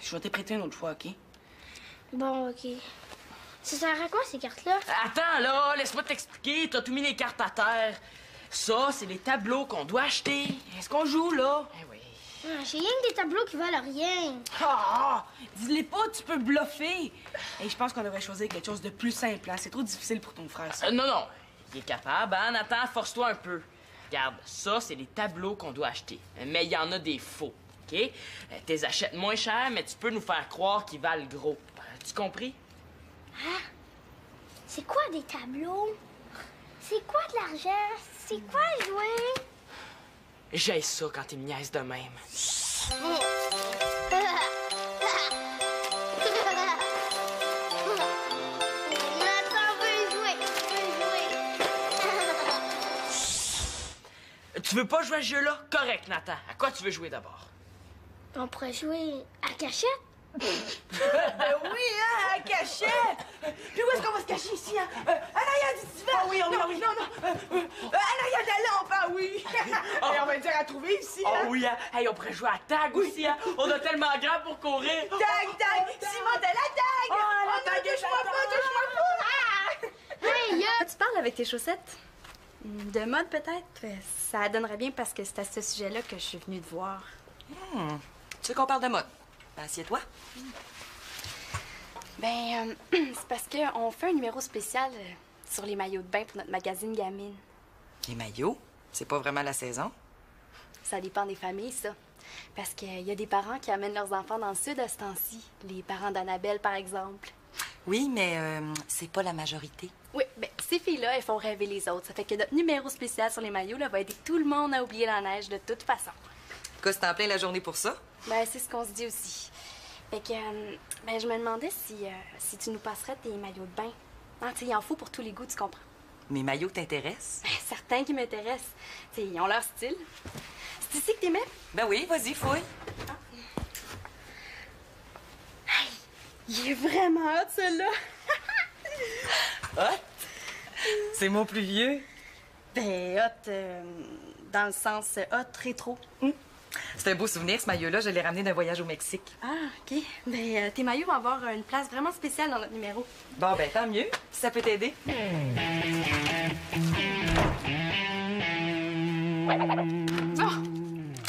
Je vais te prêter une autre fois, OK? Bon, OK. Ça sert à quoi, ces cartes-là? Attends, là. Laisse-moi t'expliquer. T'as tout mis les cartes à terre. Ça, c'est les tableaux qu'on doit acheter. Est-ce qu'on joue, là? Eh oui. Ah, j'ai rien que des tableaux qui valent rien. Ah! Dis-les pas, tu peux bluffer. Et je pense qu'on devrait choisir quelque chose de plus simple, hein? C'est trop difficile pour ton frère, ça. Non, non. Il est capable, hein? Nathan, force-toi un peu. Regarde, ça, c'est les tableaux qu'on doit acheter. Mais il y en a des faux, OK? T'es achètes moins cher, mais tu peux nous faire croire qu'ils valent gros. Tu compris? Hein? C'est quoi des tableaux? C'est quoi de l'argent? C'est quoi jouer? J'aime ça quand t'es niaise de même. Nathan veut jouer. Tu veux pas jouer à ce jeu-là? Correct, Nathan. À quoi tu veux jouer d'abord? On pourrait jouer à cachette? Ben oui, hein, à cachette! Puis où est-ce qu'on va se cacher ici, hein? En arrière du divan! Ah oui, oui, non! En arrière de la lampe, ah oui! Et on va dire à trouver ici, hein? Oh oui, hein? Hey, on pourrait jouer à tag aussi, hein? On a tellement grand pour courir! Tag! Simon, de la tag! Oh non, touche-moi pas! Hey, Tu parles avec tes chaussettes? De mode, peut-être? Ça donnerait bien parce que c'est à ce sujet-là que je suis venue te voir. Tu veux qu'on parle de mode? Ben, assieds-toi. Ben, c'est parce qu'on fait un numéro spécial sur les maillots de bain pour notre magazine Gamine. Les maillots, c'est pas vraiment la saison. Ça dépend des familles, ça. Parce qu'il y a des parents qui amènent leurs enfants dans le sud à ce temps-ci. Les parents d'Annabelle, par exemple. Oui, mais c'est pas la majorité. Oui, ben ces filles-là, elles font rêver les autres. Ça fait que notre numéro spécial sur les maillots là, va aider tout le monde à oublier la neige de toute façon. Quoi, c'est en plein la journée pour ça? Ben, c'est ce qu'on se dit aussi. Fait que, ben, je me demandais si tu nous passerais tes maillots de bain. Ah, tu sais, il en faut pour tous les goûts, tu comprends? Mes maillots t'intéressent? Ben, certains qui m'intéressent. Tu sais, ils ont leur style. C'est ici que t'aimais? Ben oui, vas-y, fouille. Hey, il est vraiment hot, celui-là! Hot? C'est mon plus vieux? Ben, hot, dans le sens hot, rétro. C'est un beau souvenir, ce maillot-là. Je l'ai ramené d'un voyage au Mexique. Ah, OK. Ben, tes maillots vont avoir une place vraiment spéciale dans notre numéro. Bon, ben, tant mieux. Si ça peut t'aider. Bon,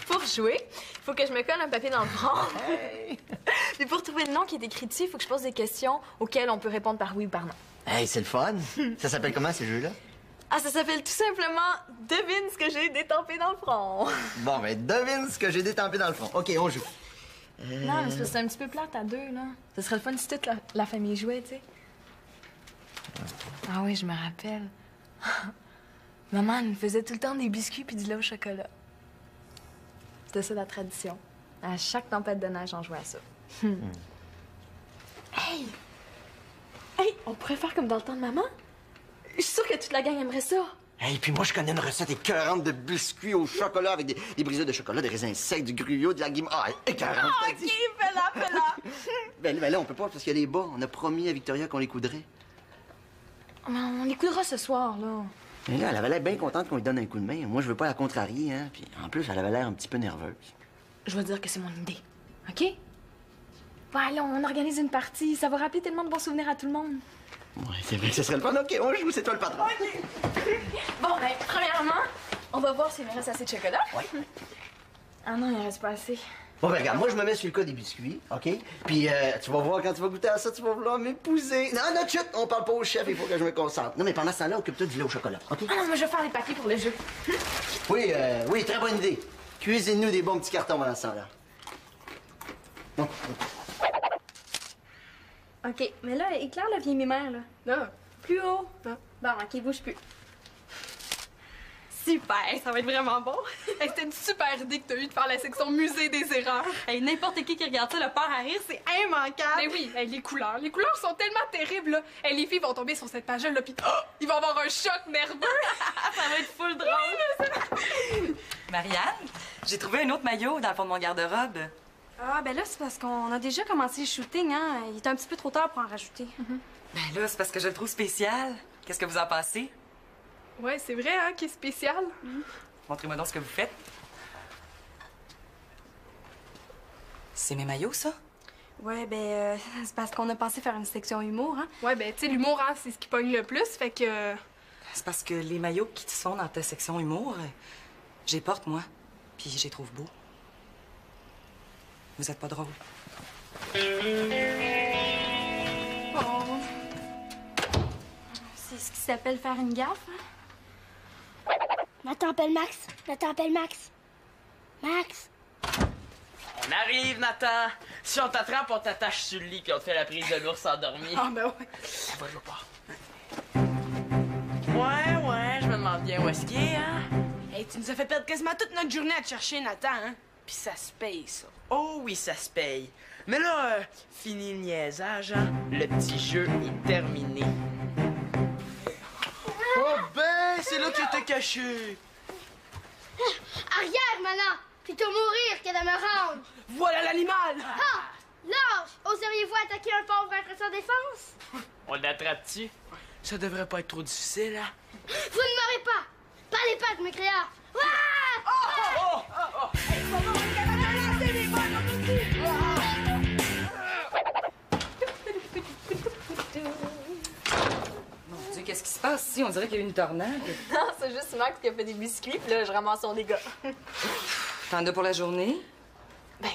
pour jouer, il faut que je me colle un papier dans le front. Puis pour trouver le nom qui est écrit dessus, il faut que je pose des questions auxquelles on peut répondre par oui ou par non. Hey, c'est le fun. Ça s'appelle comment, ces jeux-là? Ah, ça s'appelle tout simplement « Devine ce que j'ai détampé dans le front ». Bon, ben, devine ce que j'ai détampé dans le front. OK, on joue. Non, mais c'est parce que c'est un petit peu plate à deux, là. Ce serait le fun si toute la famille jouait, tu sais. Ah oui, je me rappelle. Maman, elle nous faisait tout le temps des biscuits puis du lait au chocolat. C'était ça la tradition. À chaque tempête de neige, on jouait à ça. Hey! Hey, on pourrait faire comme dans le temps de maman? Je suis sûre que toute la gang aimerait ça. Hey, puis moi, je connais une recette écœurante de biscuits au chocolat avec des brisures de chocolat, des raisins secs, du gruyot, de la guimauve. Ah, écœurante, Ah, t'as OK, dit. fais-la, fais-la. Ben là, on peut pas parce qu'il y a des bas. On a promis à Victoria qu'on les coudrait. Mais on les coudra ce soir, là. Mais là, elle avait l'air bien contente qu'on lui donne un coup de main. Moi, je veux pas la contrarier, hein. Puis en plus, elle avait l'air un petit peu nerveuse. Je vais dire que c'est mon idée, OK? Ouais, là, on organise une partie. Ça va rappeler tellement de bons souvenirs à tout le monde. Ouais, c'est vrai que ce serait le fun. OK, on joue, c'est toi le patron. Bon, ben, premièrement, on va voir s'il me reste assez de chocolat. Ouais. Ah non, il en reste pas assez. Bon, ben regarde, moi, je me mets sur le cas des biscuits, OK? Puis tu vas voir, quand tu vas goûter à ça, tu vas vouloir m'épouser. Non, non, chut, on parle pas au chef, il faut que je me concentre. Non, mais pendant ce temps-là, occupe-toi du lait au chocolat, OK? Ah non, moi, je vais faire les papiers pour le jeu. Oui, oui, très bonne idée. Cuisine-nous des bons petits cartons pendant ce temps-là. Bon. OK, mais là, éclaire la vieille mémère, là. Non. Plus haut. Non. Bon, OK, bouge plus. Super, ça va être vraiment bon. Hey, c'était une super idée que t'as eue de faire la section musée des erreurs. Hey, n'importe qui regarde ça, le part à rire, c'est immanquable. Mais oui, hey, les couleurs sont tellement terribles, là. Hey, les filles vont tomber sur cette page-là, là, pis oh, ils vont avoir un choc nerveux. Ça va être full drôle. Marianne, j'ai trouvé un autre maillot dans le fond de mon garde-robe. Ah, ben là, c'est parce qu'on a déjà commencé le shooting, hein. Il est un petit peu trop tard pour en rajouter. Ben là, c'est parce que je le trouve spécial. Qu'est-ce que vous en pensez? Ouais, c'est vrai, hein, qui est spécial. Montrez-moi donc ce que vous faites. C'est mes maillots, ça? Ouais, ben, c'est parce qu'on a pensé faire une section humour, hein. Ouais, ben, tu sais, l'humour, hein, c'est ce qui pogne le plus, fait que... C'est parce que les maillots qui sont dans ta section humour, je les porte, moi. Puis je les trouve beaux. Vous êtes pas drôle. Oh. C'est ce qui s'appelle faire une gaffe, hein? Nathan appelle Max. Nathan appelle Max. Max. On arrive, Nathan. Si on t'attrape, on t'attache sur le lit puis on te fait la prise de l'ours endormi. Ah, ben ouais. On va jouer pas. Ouais, je me demande bien où est-ce qu'il est, hein? Hey, tu nous as fait perdre quasiment toute notre journée à te chercher, Nathan, hein? Puis ça se paye, ça. Oh oui, ça se paye. Mais là, fini le niaisage, hein? Le petit jeu est terminé. Oh ben, c'est là que t'es caché. Arrière, maintenant. Plutôt mourir que de me rendre. Voilà l'animal! Ah! Lâche! Oseriez-vous attaquer un pauvre être sans défense? On l'attrape-tu? Ça devrait pas être trop difficile, hein? Vous ne m'aurez pas! Pas les pattes, mes créateurs! Mon Dieu, qu'est-ce qui se passe ici? On dirait qu'il y a eu une tornade. Non, c'est juste Max qui a fait des biscuits, puis là, je ramasse son dégât. T'en as pour la journée? Ben,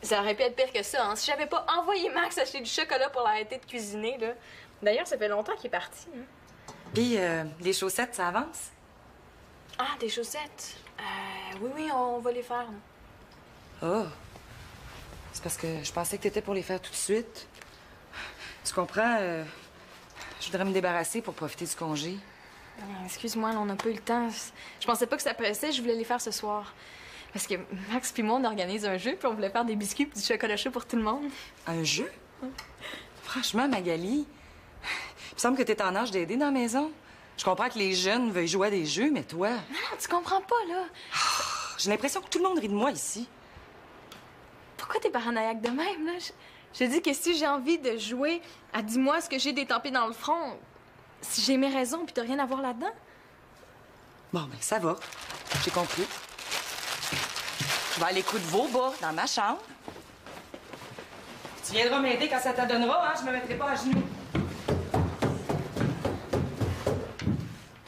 ça aurait pu être pire que ça, hein. Si j'avais pas envoyé Max acheter du chocolat pour l'arrêter de cuisiner, là. D'ailleurs, ça fait longtemps qu'il est parti, hein. Puis, les chaussettes, ça avance? Ah, des chaussettes. Oui, on va les faire, là. Oh! C'est parce que je pensais que t'étais pour les faire tout de suite. Tu comprends? Je voudrais me débarrasser pour profiter du congé. Excuse-moi, là, on n'a pas eu le temps. Je pensais pas que ça pressait, je voulais les faire ce soir. Parce que Max puis moi, on organise un jeu, puis on voulait faire des biscuits puis du chocolat chaud pour tout le monde. Un jeu? Franchement, Magali, il me semble que t'es en âge d'aider dans la maison. Je comprends que les jeunes veuillent jouer à des jeux, mais toi... Non, tu comprends pas, là. J'ai l'impression que tout le monde rit de moi ici. Pourquoi t'es paranoïaque de même, là? Je dis que si j'ai envie de jouer à dis-moi ce que j'ai détampé dans le front, si j'ai mes raisons puis t'as rien à voir là-dedans. Bon, ben ça va. J'ai compris. Je vais aller coudre vos bas dans ma chambre. Tu viendras m'aider quand ça t'adonnera, hein? Je me mettrai pas à genoux.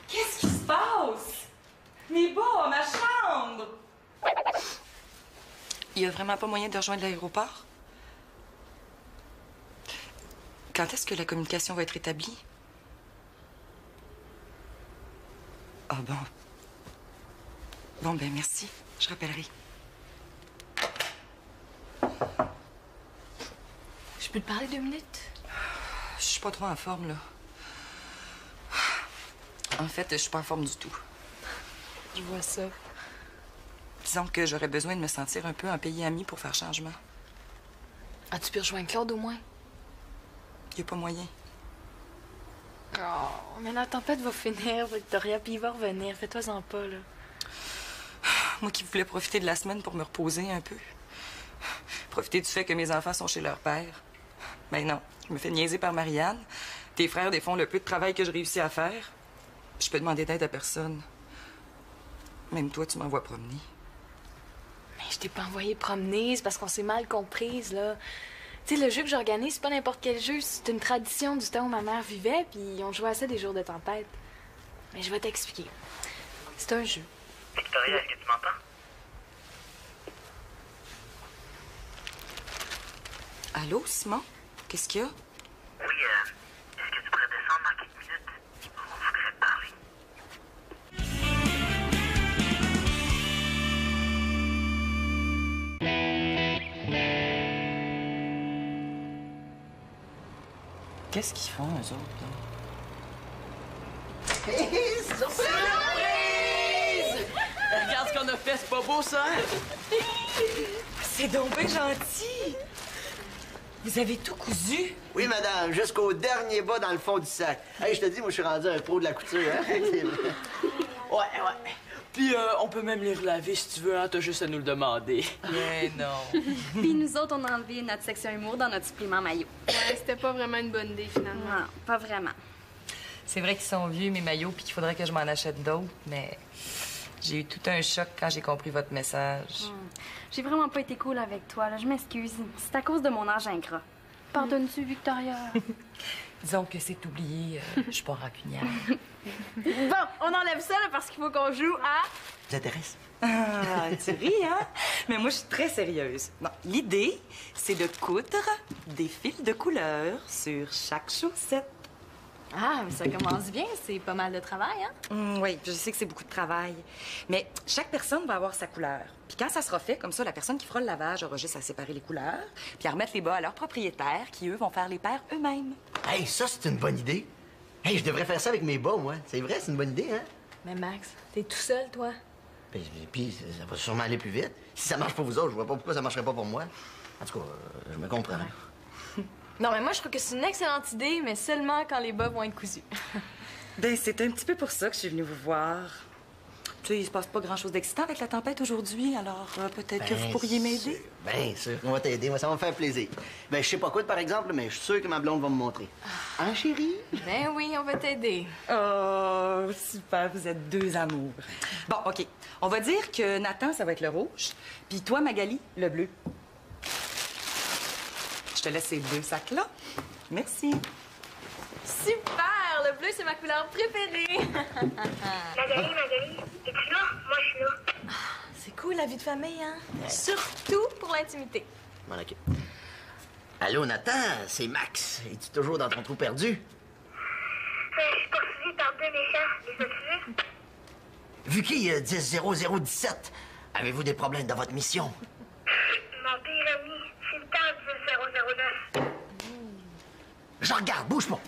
Qu'est-ce qui se passe? Mes bas, ma chambre! Il y a vraiment pas moyen de rejoindre l'aéroport? Quand est-ce que la communication va être établie? Ah bon. Bon, ben merci. Je rappellerai. Je peux te parler 2 minutes? Je suis pas trop en forme, là. En fait, je suis pas en forme du tout. Je vois ça. Disons que j'aurais besoin de me sentir un peu en pays ami pour faire changement. As-tu pu rejoindre Claude au moins? Y a pas moyen. Oh, mais la tempête va finir, Victoria, puis il va revenir. Fais-toi-en pas, là. Moi qui voulais profiter de la semaine pour me reposer un peu. Profiter du fait que mes enfants sont chez leur père. Ben non, je me fais niaiser par Marianne. Tes frères défont le peu de travail que je réussis à faire. Je peux demander d'aide à personne. Même toi, tu m'envoies promener. Mais je t'ai pas envoyé promener, c'est parce qu'on s'est mal comprises, là. Tu sais, le jeu que j'organise, c'est pas n'importe quel jeu. C'est une tradition du temps où ma mère vivait, puis on jouait à ça des jours de tempête. Mais je vais t'expliquer. C'est un jeu. Victoria, est-ce que tu m'entends? Allô, Simon? Qu'est-ce qu'il y a? Oui, est-ce que tu pourrais descendre dans quelques minutes? On voudrait te parler. Qu'est-ce qu'ils font, eux autres, là? Surprise! Regarde ce qu'on a fait, c'est pas beau, ça? C'est donc bien gentil! Vous avez tout cousu? Oui, madame, jusqu'au dernier bas dans le fond du sac. Hey, je te dis, moi, je suis rendu un pro de la couture, hein? C'est vrai. Ouais. Puis on peut même les relaver si tu veux, hein? T'as juste à nous le demander. Mais non. Puis nous autres, on a enlevé notre section humour dans notre supplément maillot. Ouais, c'était pas vraiment une bonne idée, finalement. Non, pas vraiment. C'est vrai qu'ils sont vieux, mes maillots, puis qu'il faudrait que je m'en achète d'autres, mais j'ai eu tout un choc quand j'ai compris votre message. J'ai vraiment pas été cool avec toi, là. Je m'excuse. C'est à cause de mon âge ingrat. Pardonnes-tu, Victoria? Disons que c'est oublié, je suis pas rancunière. Bon, on enlève ça, là, parce qu'il faut qu'on joue à... Ça t'intéresse? Ah, tu ris, hein? Mais moi, je suis très sérieuse. Non, l'idée, c'est de coudre des fils de couleur sur chaque chaussette. Ah, mais ça commence bien. C'est pas mal de travail, hein? Oui, je sais que c'est beaucoup de travail. Mais chaque personne va avoir sa couleur. Puis quand ça sera fait, comme ça, la personne qui fera le lavage aura juste à séparer les couleurs, puis à remettre les bas à leurs propriétaires, qui, eux, vont faire les paires eux-mêmes. Hey, ça, c'est une bonne idée. Hey, je devrais faire ça avec mes bas, moi. C'est vrai, c'est une bonne idée, hein? Mais Max, t'es tout seul, toi? Puis, ça va sûrement aller plus vite. Si ça marche pour vous autres, je vois pas pourquoi ça marcherait pas pour moi. En tout cas, je me comprends. Non, mais moi, je trouve que c'est une excellente idée, mais seulement quand les bas vont être cousus. Ben, c'est un petit peu pour ça que je suis venue vous voir. Tu sais, il se passe pas grand-chose d'excitant avec la tempête aujourd'hui, alors peut-être que vous pourriez m'aider. Bien sûr, on va t'aider. Moi, ça va me faire plaisir. Ben, je sais pas quoi, par exemple, mais je suis sûr que ma blonde va me montrer. Hein, chérie? Ben oui, on va t'aider. Oh, super, vous êtes deux amours. Bon, OK. On va dire que Nathan, ça va être le rouge, puis toi, Magali, le bleu. Je te laisse ces deux sacs-là. Merci. Super! Le bleu, c'est ma couleur préférée. Magali, es-tu là? Moi, je suis là. C'est cool, la vie de famille, hein? Surtout pour l'intimité. Bon, OK. Allô, Nathan, c'est Max. Es-tu toujours dans ton trou perdu? Je suis poursuivi par deux méchants. Les as-tu vus? Vu qui 10-00-17? Avez-vous des problèmes dans votre mission? Mon pire ami, c'est le temps 10-009. Je regarde, bouge pas.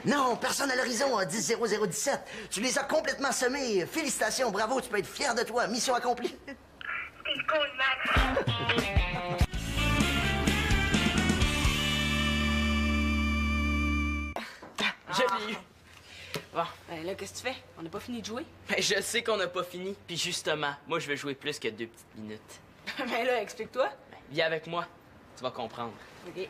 Non, personne à l'horizon à 10-00-17. Tu les as complètement semés. Félicitations, bravo, tu peux être fier de toi. Mission accomplie. T'es cool, Max. Je l'ai eu. Bon, Ben là, qu'est-ce que tu fais? On n'a pas fini de jouer? ben, je sais qu'on n'a pas fini. Puis justement, moi, je vais jouer plus que 2 petites minutes. Ben là, explique-toi. Ben, viens avec moi. Tu vas comprendre. OK.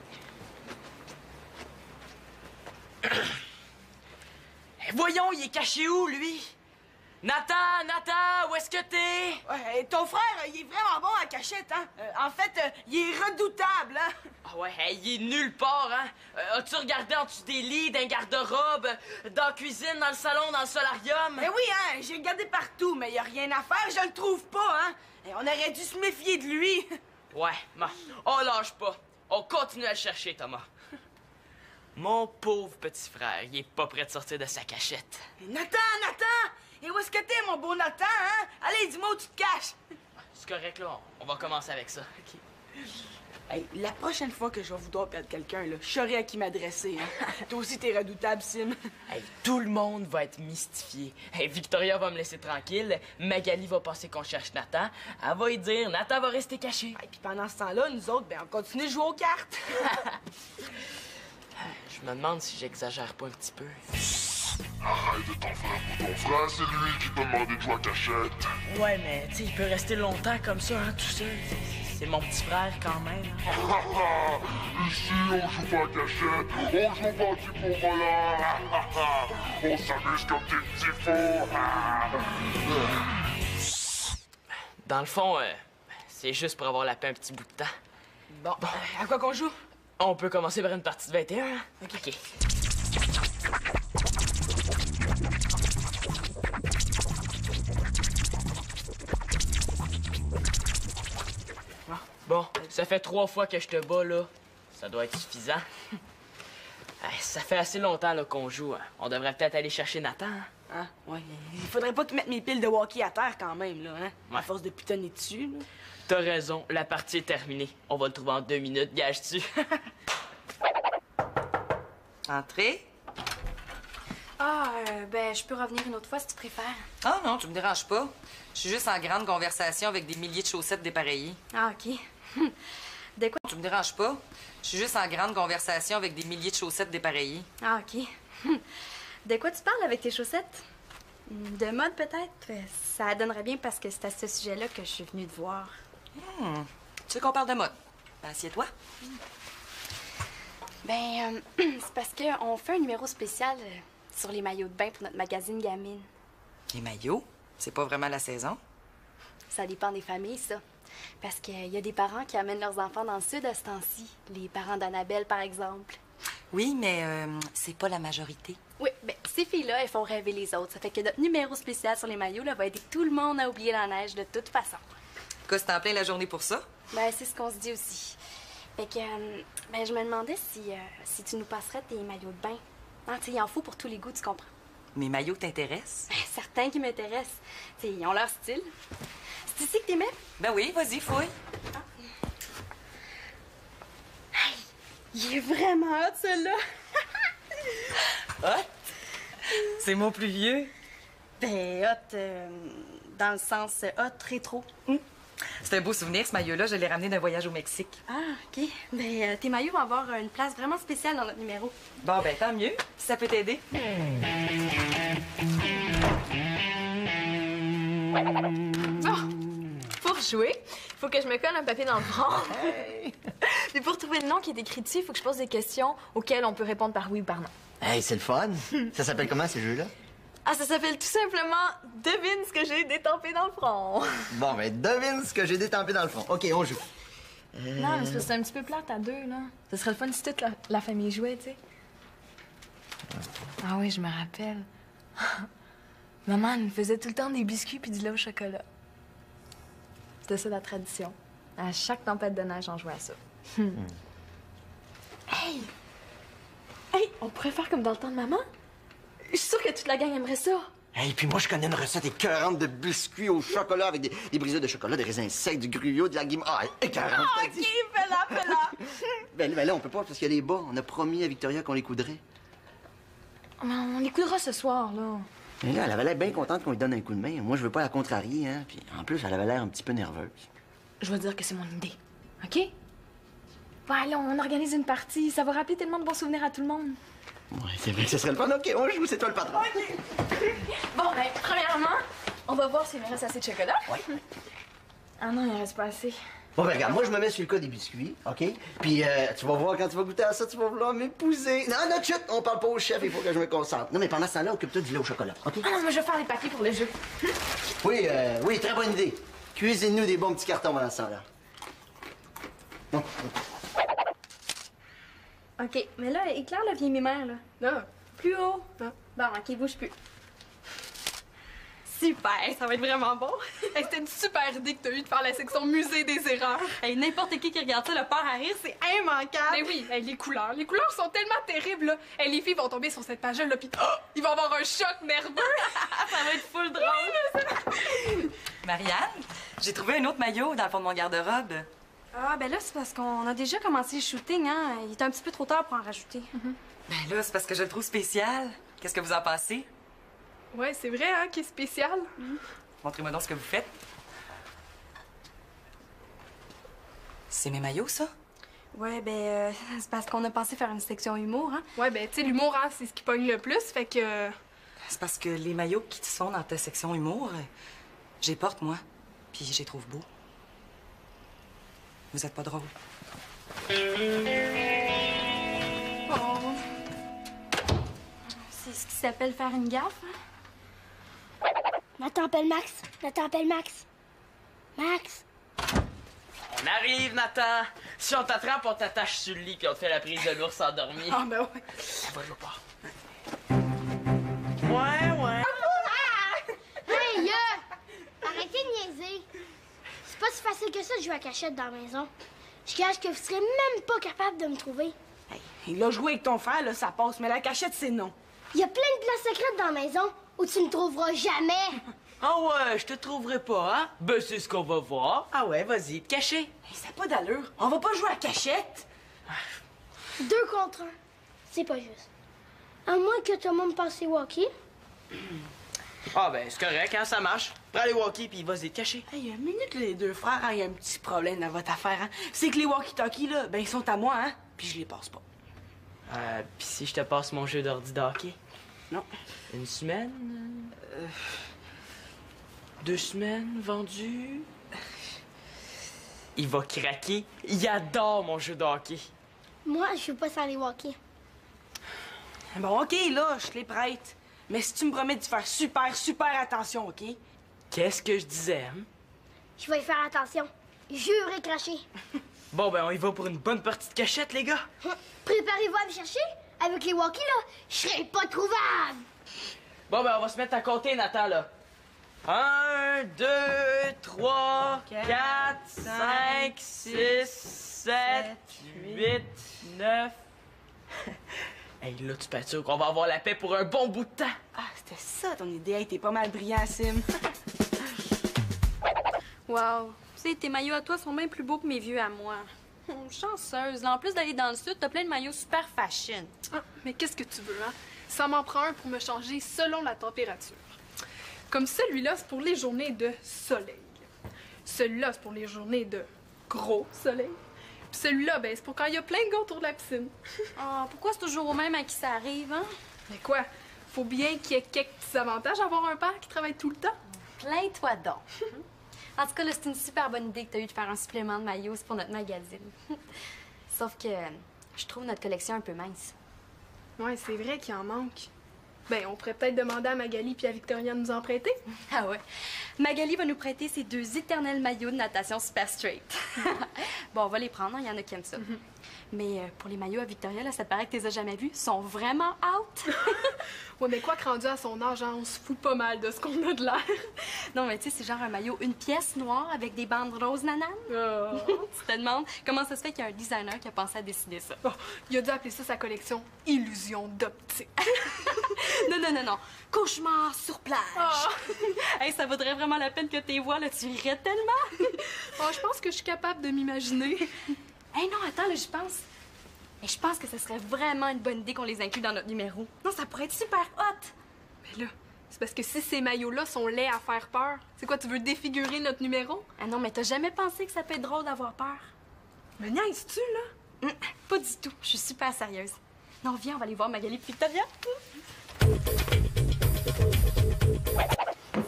Eh, voyons, il est caché où, lui? Nathan, où est-ce que t'es? Ouais, ton frère, il est vraiment bon à cachette, hein? En fait, il est redoutable, hein? Ah ouais, hey, il est nulle part, hein? As-tu regardé en dessous des lits, dans le garde-robe, dans la cuisine, dans le salon, dans le solarium? Ben oui, hein? J'ai regardé partout, mais il a rien à faire, je le trouve pas, hein? Et on aurait dû se méfier de lui. Ouais, on lâche pas. On continue à le chercher, Thomas. Mon pauvre petit frère, il est pas prêt de sortir de sa cachette. Nathan! Et où est-ce que t'es, mon beau Nathan, hein? Allez, dis-moi où tu te caches! C'est correct, là. On va commencer avec ça. OK. Hey, la prochaine fois que je vais vouloir perdre quelqu'un, là, je saurai à qui m'adresser. Hein? Toi aussi, t'es redoutable, Sim. Hey, tout le monde va être mystifié. Hey, Victoria va me laisser tranquille. Magali va penser qu'on cherche Nathan. Elle va y dire, Nathan va rester caché. Et puis pendant ce temps-là, nous autres, ben, on continue de jouer aux cartes. Je me demande si j'exagère pas un petit peu. Arrête de t'en faire pour ton frère, c'est lui qui t'a demandé de jouer à cachette. Ouais, mais tu sais, il peut rester longtemps comme ça, hein, tout seul. C'est mon petit frère quand même. Ici, on joue pas à cachette, on joue pas du pour voleur. On s'amuse comme des petits fous. Dans le fond, c'est juste pour avoir la paix un petit bout de temps. Bon, à quoi qu'on joue? On peut commencer par une partie de 21, hein? OK. Bon, ça fait 3 fois que je te bats, là. Ça doit être suffisant. Ça fait assez longtemps là, qu'on joue. Hein. On devrait peut-être aller chercher Nathan. Hein? Ouais. Il faudrait pas te mettre mes piles de hockey à terre quand même, là, hein? Ouais. À force de putonner dessus, là. T'as raison, la partie est terminée. On va le trouver en 2 minutes, gage-tu? Entrez. Ah, ben, je peux revenir une autre fois si tu préfères. Ah non, tu me déranges pas. Je suis juste en grande conversation avec des milliers de chaussettes dépareillées. Ah, OK. De quoi? Tu me déranges pas. Je suis juste en grande conversation avec des milliers de chaussettes dépareillées. Ah, OK. De quoi tu parles avec tes chaussettes? De mode, peut-être? Ça donnerait bien parce que c'est à ce sujet-là que je suis venue te voir. Tu veux qu'on parle de mode? Ben, assieds-toi. Ben, c'est parce qu'on fait un numéro spécial sur les maillots de bain pour notre magazine Gamine. Les maillots? C'est pas vraiment la saison? Ça dépend des familles, ça. Parce qu'il y a des parents qui amènent leurs enfants dans le sud à ce temps-ci. Les parents d'Annabelle, par exemple. Oui, mais c'est pas la majorité. Oui, ben ces filles-là, elles font rêver les autres. Ça fait que notre numéro spécial sur les maillots là, va aider tout le monde à oublier la neige de toute façon. Quoi, c'est en plein la journée pour ça? Ben, c'est ce qu'on se dit aussi. Fait que, ben, je me demandais si tu nous passerais tes maillots de bain. Non, tu sais, il en faut pour tous les goûts, tu comprends? Mes maillots t'intéressent? Ben, certains qui m'intéressent. Tu sais, ils ont leur style. C'est ici que t'aimais? Ben oui, vas-y, fouille. Hey, il est vraiment hot, celui-là! Hot? C'est mon plus vieux? Ben, hot, dans le sens hot, rétro. C'est un beau souvenir, ce maillot-là. Je l'ai ramené d'un voyage au Mexique. Ah, OK. Ben, tes maillots vont avoir une place vraiment spéciale dans notre numéro. Bon, ben, tant mieux, si ça peut t'aider. Pour jouer, il faut que je me colle un papier dans le front. Puis pour trouver le nom qui est écrit dessus, il faut que je pose des questions auxquelles on peut répondre par oui ou par non. Hey, c'est le fun. Ça s'appelle comment, ces jeux-là? Ah, ça s'appelle tout simplement « Devine ce que j'ai détampé dans le front ». Bon, ben, devine ce que j'ai détampé dans le front. OK, on joue. Non, mais c'est parce que c'est un petit peu plate à deux, là. Ce serait le fun si toute la famille jouait, tu sais. Ah oui, je me rappelle. Maman, elle me faisait tout le temps des biscuits puis du lait au chocolat. C'était ça la tradition. À chaque tempête de neige, on jouait à ça. Hey! Hey, on pourrait faire comme dans le temps de maman? Je suis sûre que toute la gang aimerait ça. Hey, puis moi, je connais une recette écœurante de biscuits au chocolat avec des brisures de chocolat, des raisins secs, du gruyot, de la guimauve. Ah, écœurante, Ah, OK, fais-la. Ben là, on peut pas parce qu'il y a les bas. On a promis à Victoria qu'on les coudrait. Mais on écoutera ce soir, là. Mais là, elle avait l'air bien contente qu'on lui donne un coup de main. Moi, je veux pas la contrarier, hein. Puis en plus, elle avait l'air un petit peu nerveuse. Je vais dire que c'est mon idée. OK? Ouais, là, on organise une partie. Ça va rappeler tellement de bons souvenirs à tout le monde. Ouais, c'est vrai que ce serait le fun. OK, on joue, c'est toi le patron. Bon, ben, premièrement, on va voir s'il me reste assez de chocolat. Oui. Ah non, il en reste pas assez. Bon, ben regarde, moi, je me mets sur le cas des biscuits, OK? Puis tu vas voir, quand tu vas goûter à ça, tu vas vouloir m'épouser. Non, non, chut, on parle pas au chef, il faut que je me concentre. Non, mais pendant ce temps-là, occupe-toi du lait au chocolat, OK? Ah non, mais je vais faire les papiers pour le jeu. Oui, oui, très bonne idée. Cuisine-nous des bons petits cartons pendant ce temps-là. Bon. OK, mais là, éclaire la vieille mémère, là. Non. Plus haut. Non. Bon, OK, bouge plus. super! Ça va être vraiment bon! Hey, c'était une super idée que t'as eue de faire la section musée des erreurs. Hey, n'importe qui regarde ça, le part à rire, c'est immanquable! Mais oui, hey, les couleurs sont tellement terribles, là. Hey, les filles vont tomber sur cette page-là, puis ils vont avoir un choc nerveux. Ça va être full drôle! Marianne, j'ai trouvé un autre maillot dans le fond de mon garde-robe. Ah, ben là, c'est parce qu'on a déjà commencé le shooting, hein? Il est un petit peu trop tard pour en rajouter. Ben là, c'est parce que je le trouve spécial. Qu'est-ce que vous en pensez? Ouais, c'est vrai, hein, qui est spécial. Montrez-moi donc ce que vous faites. C'est mes maillots, ça? Ouais, ben, c'est parce qu'on a pensé faire une section humour, hein? Ouais, ben, tu sais, l'humour, hein, c'est ce qui pogne le plus, fait que... C'est parce que les maillots qui sont dans ta section humour, j'y porte, moi. Puis je les trouve beaux. Vous êtes pas drôle. Oh. C'est ce qui s'appelle faire une gaffe, hein? Nathan appelle Max. Nathan appelle Max. Max. On arrive, Nathan! Si on t'attrape, on t'attache sur le lit puis on te fait la prise de l'ours endormi. Ah, ben ouais. On va le part. Ouais. Hey, arrêtez de niaiser. C'est pas si facile que ça de jouer à cachette dans la maison. Je gage que vous serez même pas capable de me trouver. Hey, il a joué avec ton frère, là, ça passe, mais la cachette, c'est non. Il y a plein de places secrètes dans la maison où tu me trouveras jamais. Ah ouais, je te trouverai pas, hein? Ben, c'est ce qu'on va voir. Ah ouais, vas-y, te cacher. Hey, ça n'a pas d'allure. On va pas jouer à cachette. 2 contre 1. C'est pas juste. À moins que Thomas me passe ses walkies. Ah ben, c'est correct, hein, ça marche. Prends les walkies puis vas-y, te cacher. Hey, une minute, les 2 frères, il y a un petit problème dans votre affaire, hein. C'est que les walkie-talkies, là, ben, ils sont à moi, hein. Puis je les passe pas. Puis si je te passe mon jeu d'ordi de hockey? Non. Une semaine? 2 semaines vendues? Il va craquer. Il adore mon jeu de hockey. Moi, je suis pas sans les walkies. Bon, OK, là, je te les prête. Mais si tu me promets de faire super attention, OK? Qu'est-ce que je disais, hein? Je vais y faire attention. Jure et cracher. Bon, ben, on y va pour une bonne partie de cachette, les gars. Préparez-vous à me chercher. Avec les walkies, là, je serai pas trouvable. Bon, ben, on va se mettre à compter, Nathan, là. 1, 2, 3, 4, 5, 6, 7, 8, 9... Hey, là, tu peux être sûr qu'on va avoir la paix pour un bon bout de temps. Ah, c'était ça ton idée. Hey, t'es pas mal brillant, Sim. Wow! Tu sais, tes maillots à toi sont bien plus beaux que mes vieux à moi. Chanceuse. Là, en plus d'aller dans le sud, t'as plein de maillots super fashion. Ah, mais qu'est-ce que tu veux, hein? Ça m'en prend un pour me changer selon la température. Comme celui-là, c'est pour les journées de soleil. Celui-là, c'est pour les journées de gros soleil. Puis celui-là, ben, c'est pour quand il y a plein de gars autour de la piscine. Ah, pourquoi c'est toujours au même à qui ça arrive, hein? Mais quoi? Faut bien qu'il y ait quelques petits avantages à avoir un père qui travaille tout le temps. Plains-toi donc. En tout cas, là, c'est une super bonne idée que t'as eu de faire un supplément de maillots pour notre magazine. Sauf que je trouve notre collection un peu mince. Ouais, c'est vrai qu'il en manque. Ben, on pourrait peut-être demander à Magali puis à Victoria de nous en prêter. Ah ouais. Magali va nous prêter ses 2 éternels maillots de natation super straight. Bon, on va les prendre, il y en a qui aiment ça. Mais pour les maillots à Victoria, là, ça paraît que tu les as jamais vus, sont vraiment out. Ouais, mais quoi que rendu à son âge, hein, on se fout pas mal de ce qu'on a de l'air. Non, mais tu sais, c'est genre un maillot, une pièce noire avec des bandes roses nananes. Oh. Tu te demandes comment ça se fait qu'il y a un designer qui a pensé à décider ça. Oh, il a dû appeler ça sa collection Illusion d'optique. Non. Cauchemar sur plage. Oh. Hey, ça vaudrait vraiment la peine que tu vois, là. Tu rirais tellement. Oh, je pense que je suis capable de m'imaginer. Hey, non, attends, là, je pense. Mais je pense que ce serait vraiment une bonne idée qu'on les inclue dans notre numéro. Non, ça pourrait être super hot. Mais là, c'est parce que si ces maillots-là sont laids à faire peur, c'est quoi, tu veux défigurer notre numéro? Ah non, mais t'as jamais pensé que ça peut être drôle d'avoir peur? Mais niaises-tu, là? Pas du tout. Je suis super sérieuse. Non, viens, on va aller voir Magali et Victoria.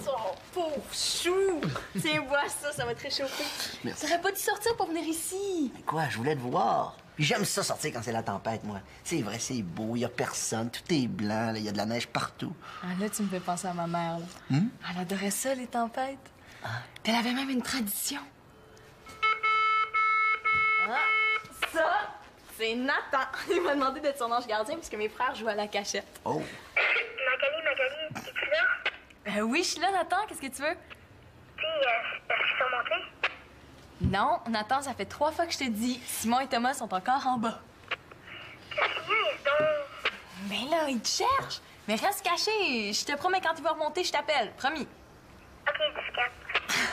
Oh, pauvre chou! Tiens, bois ça, ça va te réchauffer. Merci. T'aurais pas dû sortir pour venir ici. Mais quoi, je voulais te voir. Puis j'aime ça sortir quand c'est la tempête, moi. C'est vrai, c'est beau, il y a personne, tout est blanc, il y a de la neige partout. Ah, là, tu me fais penser à ma mère, là. Elle adorait ça, les tempêtes. Ah. Puis elle avait même une tradition. Ah, ça, c'est Nathan. Il m'a demandé d'être son ange gardien puisque mes frères jouent à la cachette. Oh. Magali, es-tu là? Oui, je suis là, Nathan. Qu'est-ce que tu veux? Puis, est-ce qu'ils sont montés? Non, Nathan, ça fait 3 fois que je te dis. Simon et Thomas sont encore en bas. Qu'est-ce donc? Mais là, ils te cherchent. Mais reste caché. Je te promets, quand il va remonter, je t'appelle. Promis. OK,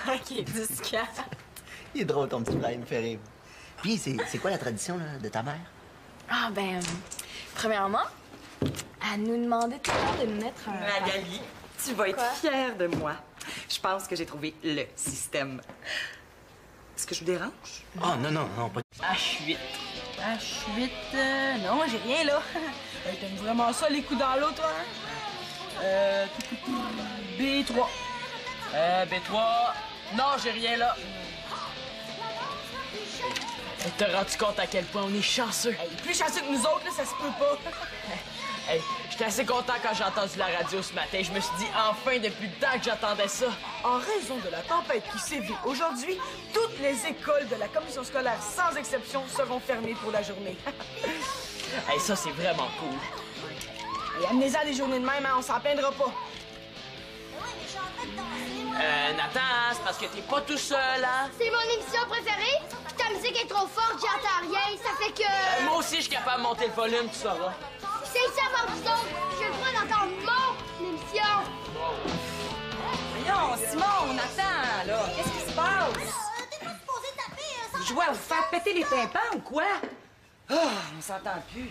10-4. OK, 10-4. Il est drôle, ton petit frère, il me fait rire. Puis, c'est quoi la tradition là, de ta mère? Ah, ben, premièrement, elle nous demandait tout le temps de nous mettre un... Magali, tu vas être fière de moi. Je pense que j'ai trouvé le système. Est-ce que je vous dérange? Oh, non, pas... H8. H8, non, j'ai rien, là. T'aimes vraiment ça, les coups dans l'eau, toi, hein? B3. B3. Non, j'ai rien là. T'as rendu compte à quel point on est chanceux? Hey, plus chanceux que nous autres, là, ça se peut pas. Hey, j'étais assez content quand j'ai entendu la radio ce matin. Je me suis dit, enfin, depuis le temps que j'attendais ça. En raison de la tempête qui sévit aujourd'hui, toutes les écoles de la commission scolaire, sans exception, seront fermées pour la journée. Hey, ça, c'est vraiment cool. Et amenez-en des journées de même, hein, on s'en plaindra pas. Nathan, c'est parce que t'es pas tout seul, hein? C'est mon émission préférée. Puis ta musique est trop forte, j'entends rien. Ça fait que... Moi aussi, je suis capable de monter le volume, tu sauras. C'est ça, mon bouton. J'ai le droit d'entendre mon émission. Voyons, Simon, Nathan, là, qu'est-ce qui se passe? T'es pas supposé taper, ça... Je dois vous faire péter les tympans ou quoi? Ah, on s'entend plus.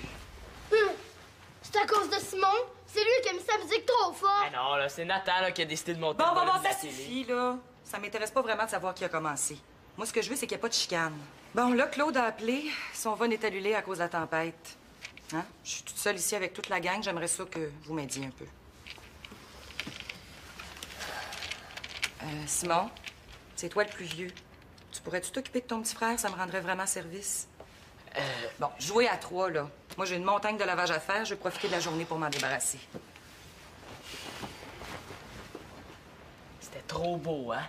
C'est à cause de Simon. C'est lui qui a mis sa musique trop fort. Ah non, là, c'est Nathan là, qui a décidé de monter le Bon, volume de la ça télé. suffit, là. Ça m'intéresse pas vraiment de savoir qui a commencé. Moi, ce que je veux, c'est qu'il n'y ait pas de chicane. Bon, là, Claude a appelé. Son von est annulé à cause de la tempête. Hein? Je suis toute seule ici avec toute la gang. J'aimerais ça que vous m'aidiez un peu. Simon, c'est toi le plus vieux. Tu pourrais-tu t'occuper de ton petit frère? Ça me rendrait vraiment service. Bon, jouer à 3, là. Moi, j'ai une montagne de lavage à faire. Je vais profiter de la journée pour m'en débarrasser. C'était trop beau, hein?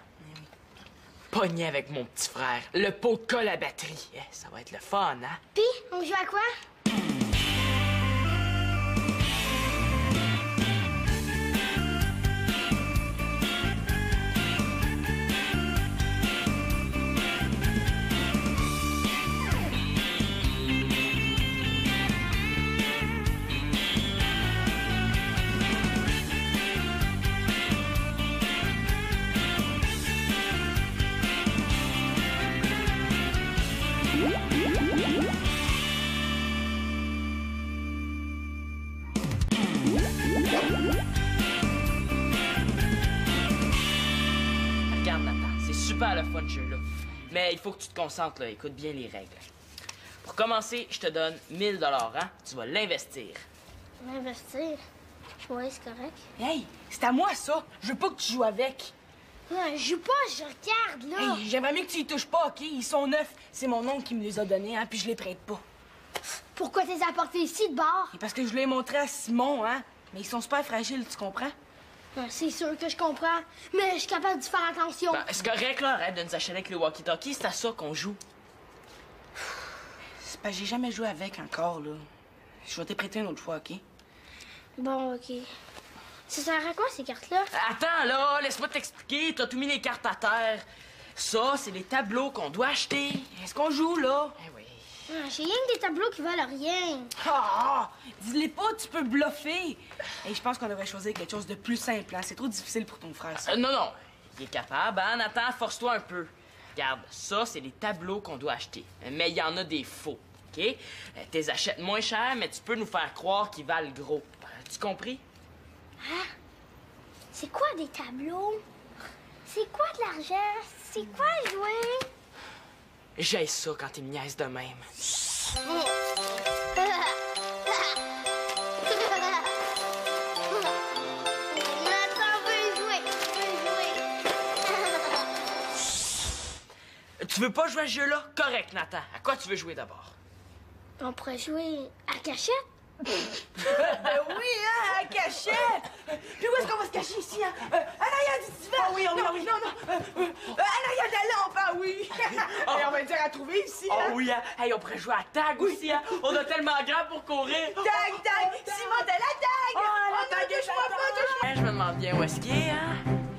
Pogné avec mon petit frère. Le pot colle à batterie. Eh, ça va être le fun, hein? Puis, on joue à quoi? Regarde, Nathan, c'est super le fun, ce jeu-là. Mais il faut que tu te concentres, là. Écoute bien les règles. Pour commencer, je te donne 1000 $, hein? Tu vas l'investir. Investir? Oui, c'est correct. Hey, c'est à moi, ça. Je veux pas que tu joues avec. Ouais, je joue pas, je regarde, là. Hey, j'aimerais mieux que tu y touches pas, OK? Ils sont neufs. C'est mon oncle qui me les a donnés, hein, puis je les prête pas. Pourquoi t'es apporté ici de bord? Et parce que je l'ai montré à Simon, hein? Mais ils sont super fragiles, tu comprends? Ouais, c'est sûr que je comprends, mais je suis capable d'y faire attention. Ben, c'est correct, là. Arrête de nous achaler avec le walkie-talkie. C'est à ça qu'on joue. C'est parce que j'ai jamais joué avec encore, là. Je vais te prêter une autre fois, OK? Bon, OK. Ça sert à quoi, ces cartes-là? Attends, là. Laisse-moi t'expliquer. T'as tout mis les cartes à terre. Ça, c'est les tableaux qu'on doit acheter. Est-ce qu'on joue, là? Eh oui. Ah, j'ai rien que des tableaux qui valent rien. Ah! Dis-les pas, tu peux bluffer. Et je pense qu'on devrait choisir quelque chose de plus simple, hein? C'est trop difficile pour ton frère, ça. Non. Il est capable, hein? Nathan, force-toi un peu. Regarde, ça, c'est les tableaux qu'on doit acheter. Mais il y en a des faux, OK? T'es achètes moins cher, mais tu peux nous faire croire qu'ils valent gros. Tu compris? Hein? C'est quoi des tableaux? C'est quoi de l'argent? C'est quoi jouer? J'aime ça quand t'es niaise de même. Nathan veut jouer. Tu veux pas jouer à ce jeu-là? Correct, Nathan. À quoi tu veux jouer d'abord? On pourrait jouer à cachette? Ben oui, hein, à cachette! Puis où est-ce qu'on va se cacher ici, hein? En arrière du divan! Ah oui, ah oui, ah oui. Non, en arrière de la lampe, ah oui! Et on va dire à trouver ici, Oh hein? oui, hein? Hey, on pourrait jouer à tag aussi, hein? On a tellement grand pour courir. Tag, tag! Simon, t'as la tag! Oh, la non, tag, touche-moi pas, touche-moi! Hey, je me demande bien où est-ce qu'il est, hein?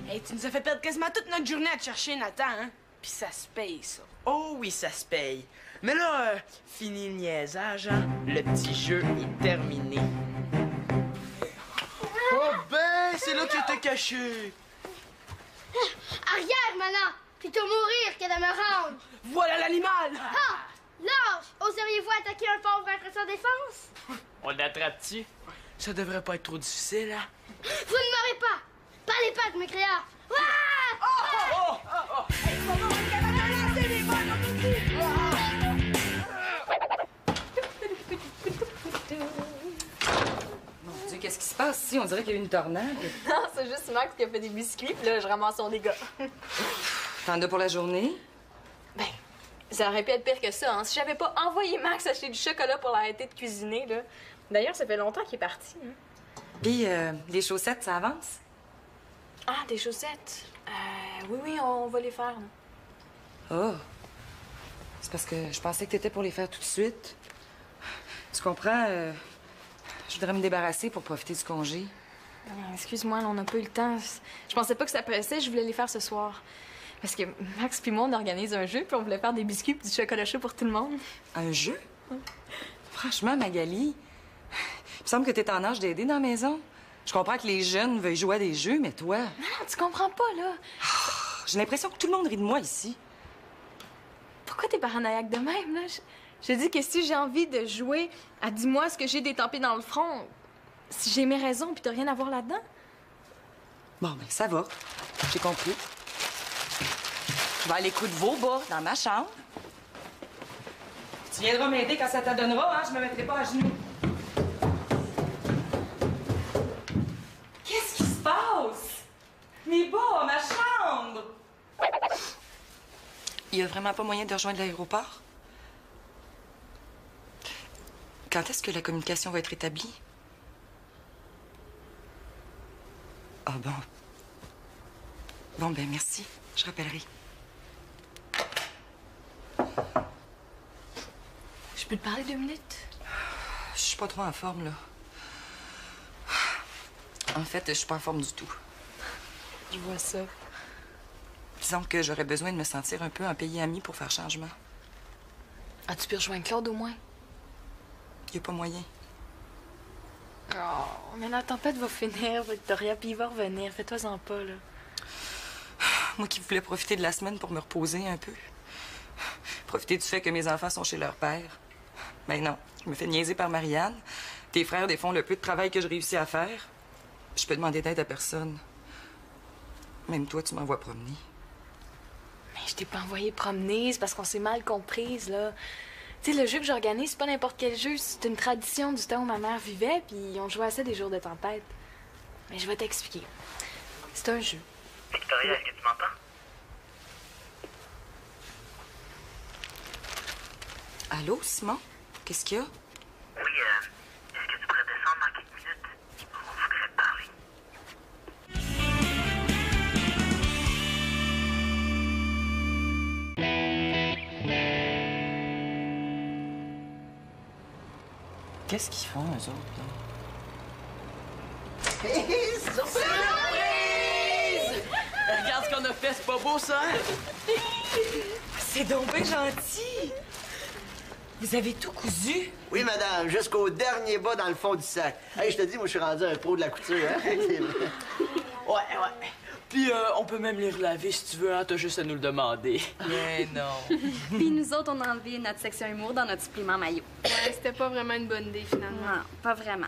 Hey, tu nous as fait perdre quasiment toute notre journée à te chercher, Nathan, hein? Puis ça se paye, ça. Oh oui, ça se paye. Mais là, fini le niaisage, hein? Le petit jeu est terminé. Oh ben, c'est là que t'es caché. Arrière, maintenant! Plutôt mourir que de me rendre! Voilà l'animal! Ah! Lâche! Oseriez-vous attaquer un pauvre être sans défense? On l'attrape-tu? Ça devrait pas être trop difficile, hein? Vous ne m'aurez pas! Pas les pattes, mes créateurs! Ah! Oh! Hey, maman, on est capable de lancer les balles, on nous dit! Mon Dieu, qu'est-ce qui se passe ici? On dirait qu'il y a eu une tornade. Non, c'est juste Max qui a fait des biscuits, puis là, je ramasse son dégât. T'en as pour la journée? Ben, ça aurait pu être pire que ça, hein. Si j'avais pas envoyé Max acheter du chocolat pour l'arrêter de cuisiner, là. D'ailleurs, ça fait longtemps qu'il est parti, hein. Puis, les chaussettes, ça avance? Ah, des chaussettes? Oui, on va les faire, là. Oh! C'est parce que je pensais que t'étais pour les faire tout de suite. Tu comprends? Je voudrais me débarrasser pour profiter du congé. Excuse-moi, là, on n'a pas eu le temps. Je pensais pas que ça pressait, je voulais les faire ce soir. Parce que Max puis moi, on organise un jeu, puis on voulait faire des biscuits puis du chocolat chaud pour tout le monde. Un jeu? Franchement, Magali, il me semble que t'es en âge d'aider dans la maison. Je comprends que les jeunes veuillent jouer à des jeux, mais toi... Non, tu comprends pas, là. J'ai l'impression que tout le monde rit de moi ici. Pourquoi t'es paranoïaque de même, là? Je dis que si j'ai envie de jouer à dis-moi ce que j'ai d'étampé dans le front, si j'ai mes raisons puis t'as rien à voir là-dedans. Bon, ben ça va. J'ai compris. Je vais aller coudre vos bas dans ma chambre. Tu viendras m'aider quand ça t'adonnera, hein? Je me mettrai pas à genoux. Qu'est-ce qui se passe? Mes bas, ma chambre! Il y a vraiment pas moyen de rejoindre l'aéroport? Quand est-ce que la communication va être établie? Ah bon. Bon, ben merci. Je rappellerai. Je peux te parler 2 minutes? Je suis pas trop en forme, là. En fait, je suis pas en forme du tout. Je vois ça. Disons que j'aurais besoin de me sentir un peu en pays ami pour faire changement. As-tu pu rejoindre Claude au moins? Y a pas moyen. Oh, mais la tempête va finir, Victoria, puis il va revenir. Fais-toi-en pas, là. Moi qui voulais profiter de la semaine pour me reposer un peu. Profiter du fait que mes enfants sont chez leur père. Ben non, je me fais niaiser par Marianne. Tes frères défont le peu de travail que je réussis à faire. Je peux demander d'aide à personne. Même toi, tu m'envoies promener. Mais je t'ai pas envoyé promener, c'est parce qu'on s'est mal comprises, là. Tu sais, le jeu que j'organise, c'est pas n'importe quel jeu. C'est une tradition du temps où ma mère vivait, puis on jouait à ça des jours de tempête. Mais je vais t'expliquer. C'est un jeu. Victoria, est-ce que tu m'entends? Allô, Simon? Qu'est-ce qu'il y a? Oui, est-ce que tu pourrais descendre dans quelques minutes? On voudrait te parler. Qu'est-ce qu'ils font, eux autres, là? Surprise! Regarde ce qu'on a fait, c'est pas beau, ça? C'est donc bien gentil! Vous avez tout cousu? Oui, madame, jusqu'au dernier bas dans le fond du sac. Hey, je te dis, moi, je suis rendu un pro de la couture, hein? Ouais. Puis on peut même les relaver si tu veux, hein? T'as juste à nous le demander. Mais non. Puis nous autres, on a enlevé notre section humour dans notre supplément maillot. Ouais, c'était pas vraiment une bonne idée, finalement. Non, pas vraiment.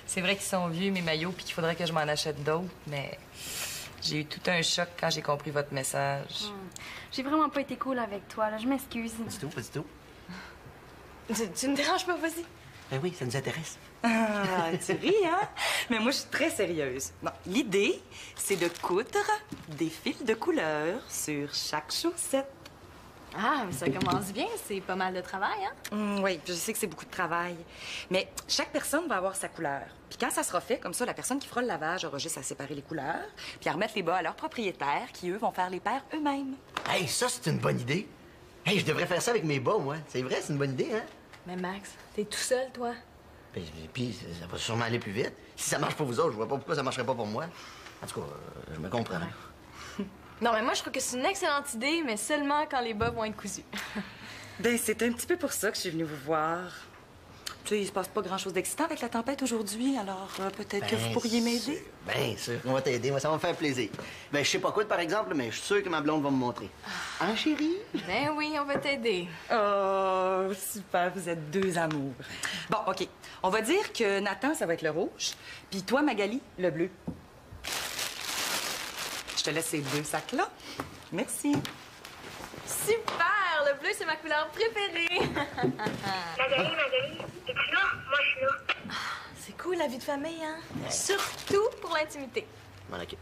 C'est vrai qu'ils sont vieux, mes maillots, puis qu'il faudrait que je m'en achète d'autres, mais j'ai eu tout un choc quand j'ai compris votre message. J'ai vraiment pas été cool avec toi, là. Je m'excuse. Pas du tout. Tu me déranges pas, vas-y. Ben oui, ça nous intéresse. Ah, tu ris, hein? Mais moi, je suis très sérieuse. Bon, l'idée, c'est de coudre des fils de couleur sur chaque chaussette. Ah, mais ça commence bien. C'est pas mal de travail, hein? Oui, je sais que c'est beaucoup de travail. Mais chaque personne va avoir sa couleur. Puis quand ça sera fait, comme ça, la personne qui fera le lavage aura juste à séparer les couleurs, puis à remettre les bas à leurs propriétaires, qui, eux, vont faire les paires eux-mêmes. Hey, ça, c'est une bonne idée. Hey, je devrais faire ça avec mes bas, moi. C'est vrai, c'est une bonne idée, hein? Mais Max, t'es tout seul, toi. Puis, ça va sûrement aller plus vite. Si ça marche pour vous autres, je vois pas pourquoi ça marcherait pas pour moi. En tout cas, je me comprends. Non, mais moi, je trouve que c'est une excellente idée, mais seulement quand les bas vont être cousus. Ben, c'est un petit peu pour ça que je suis venue vous voir. Tu sais, il se passe pas grand-chose d'excitant avec la tempête aujourd'hui, alors peut-être que vous pourriez m'aider. Bien sûr, on va t'aider. Moi, ça va me faire plaisir. Ben, je sais pas quoi, par exemple, mais je suis sûr que ma blonde va me montrer. Hein, chérie? Ben oui, on va t'aider. Oh, super, vous êtes deux amours. Bon, OK. On va dire que Nathan, ça va être le rouge, puis toi, Magali, le bleu. Je te laisse ces deux sacs-là. Merci. Super! Le bleu, c'est ma couleur préférée. Magali, es-tu là? Moi, je suis là. C'est cool, la vie de famille, hein? Surtout pour l'intimité. Bon, OK.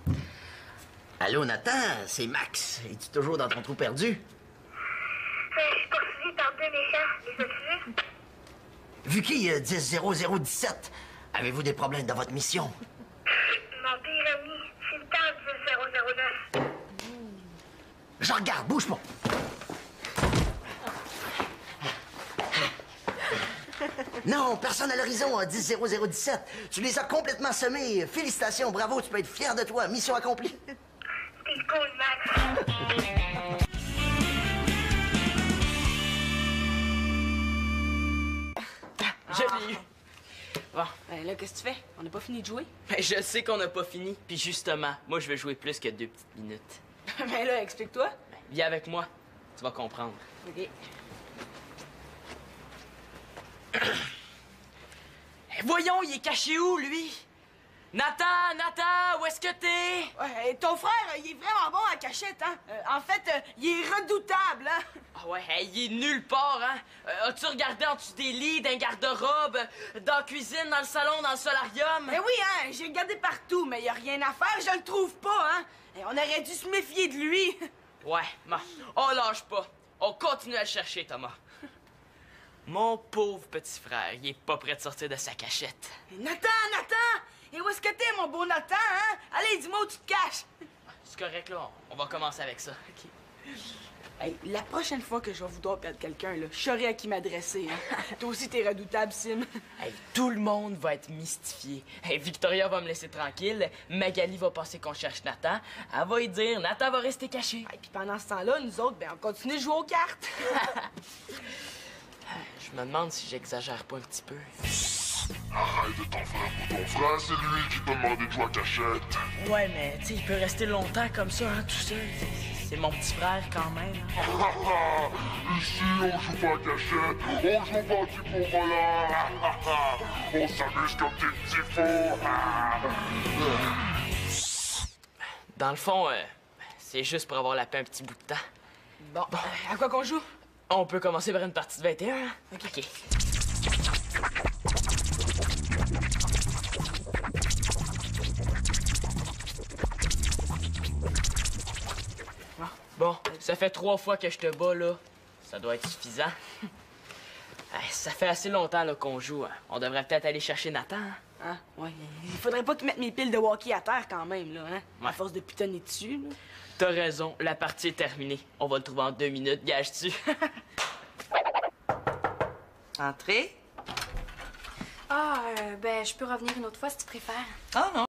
Allô, Nathan, c'est Max. Es-tu toujours dans ton trou perdu? Je suis poursuivi par deux méchants. Les as-tu vus? Vu qui 10-00-17? Avez-vous des problèmes dans votre mission? Mon pire ami, c'est le temps 10-009. Je regarde, bouge pas. Non, personne à l'horizon à 10-00-17. Tu les as complètement semés. Félicitations, bravo, tu peux être fier de toi. Mission accomplie. T'es cool, Max. Je l'ai eu. Bon, Ben là, qu'est-ce que tu fais? On n'a pas fini de jouer? ben, je sais qu'on n'a pas fini. Puis justement, moi, je veux jouer plus que 2 petites minutes. Ben là, explique-toi. Ben, viens avec moi. Tu vas comprendre. OK. Voyons, il est caché où, lui? Nathan, où est-ce que t'es? Ouais, ton frère, il est vraiment bon à cachette, hein? En fait, il est redoutable, hein? Ah ouais, hey, il est nulle part, hein? As-tu regardé en dessous des lits, dans un garde-robe, dans la cuisine, dans le salon, dans le solarium? Ben oui, hein? J'ai regardé partout, mais il a rien à faire, je le trouve pas, hein? Et on aurait dû se méfier de lui. Ouais, bon, on lâche pas. On continue à le chercher, Thomas. Mon pauvre petit frère, il est pas prêt de sortir de sa cachette. Nathan! Et où est-ce que t'es, mon beau Nathan, hein? Allez, dis-moi où tu te caches. C'est correct, là. On va commencer avec ça. OK. Hey, la prochaine fois que je vais vouloir perdre quelqu'un, là, je saurai à qui m'adresser, hein? Toi aussi, t'es redoutable, Sim. Hey, tout le monde va être mystifié. Hey, Victoria va me laisser tranquille. Magali va penser qu'on cherche Nathan. Elle va y dire, Nathan va rester caché. Et puis pendant ce temps-là, nous autres, ben, on continue de jouer aux cartes. Je me demande si j'exagère pas un petit peu. Arrête de t'en faire pour ton frère, c'est lui qui t'a demandé de jouer à cachette. Ouais, mais tu sais, il peut rester longtemps comme ça, hein, tout seul. C'est mon petit frère quand même. Ici, on joue pas à cachette, on joue pas du pour volant. On s'amuse comme des petits fous. Dans le fond, c'est juste pour avoir la paix un petit bout de temps. Bon, à quoi qu'on joue? On peut commencer par une partie de 21, hein? OK. Bon, ça fait 3 fois que je te bats, là. Ça doit être suffisant. Ça fait assez longtemps là, qu'on joue. Hein. On devrait peut-être aller chercher Nathan. Hein? Hein? Ouais, il faudrait pas qu'ils mettent mes piles de hockey à terre quand même, là, hein? Ouais. À force de pitonner dessus, là. T'as raison, la partie est terminée. On va le trouver en 2 minutes, gage-tu? Entrez. Ah, ben, je peux revenir une autre fois si tu préfères. Ah non,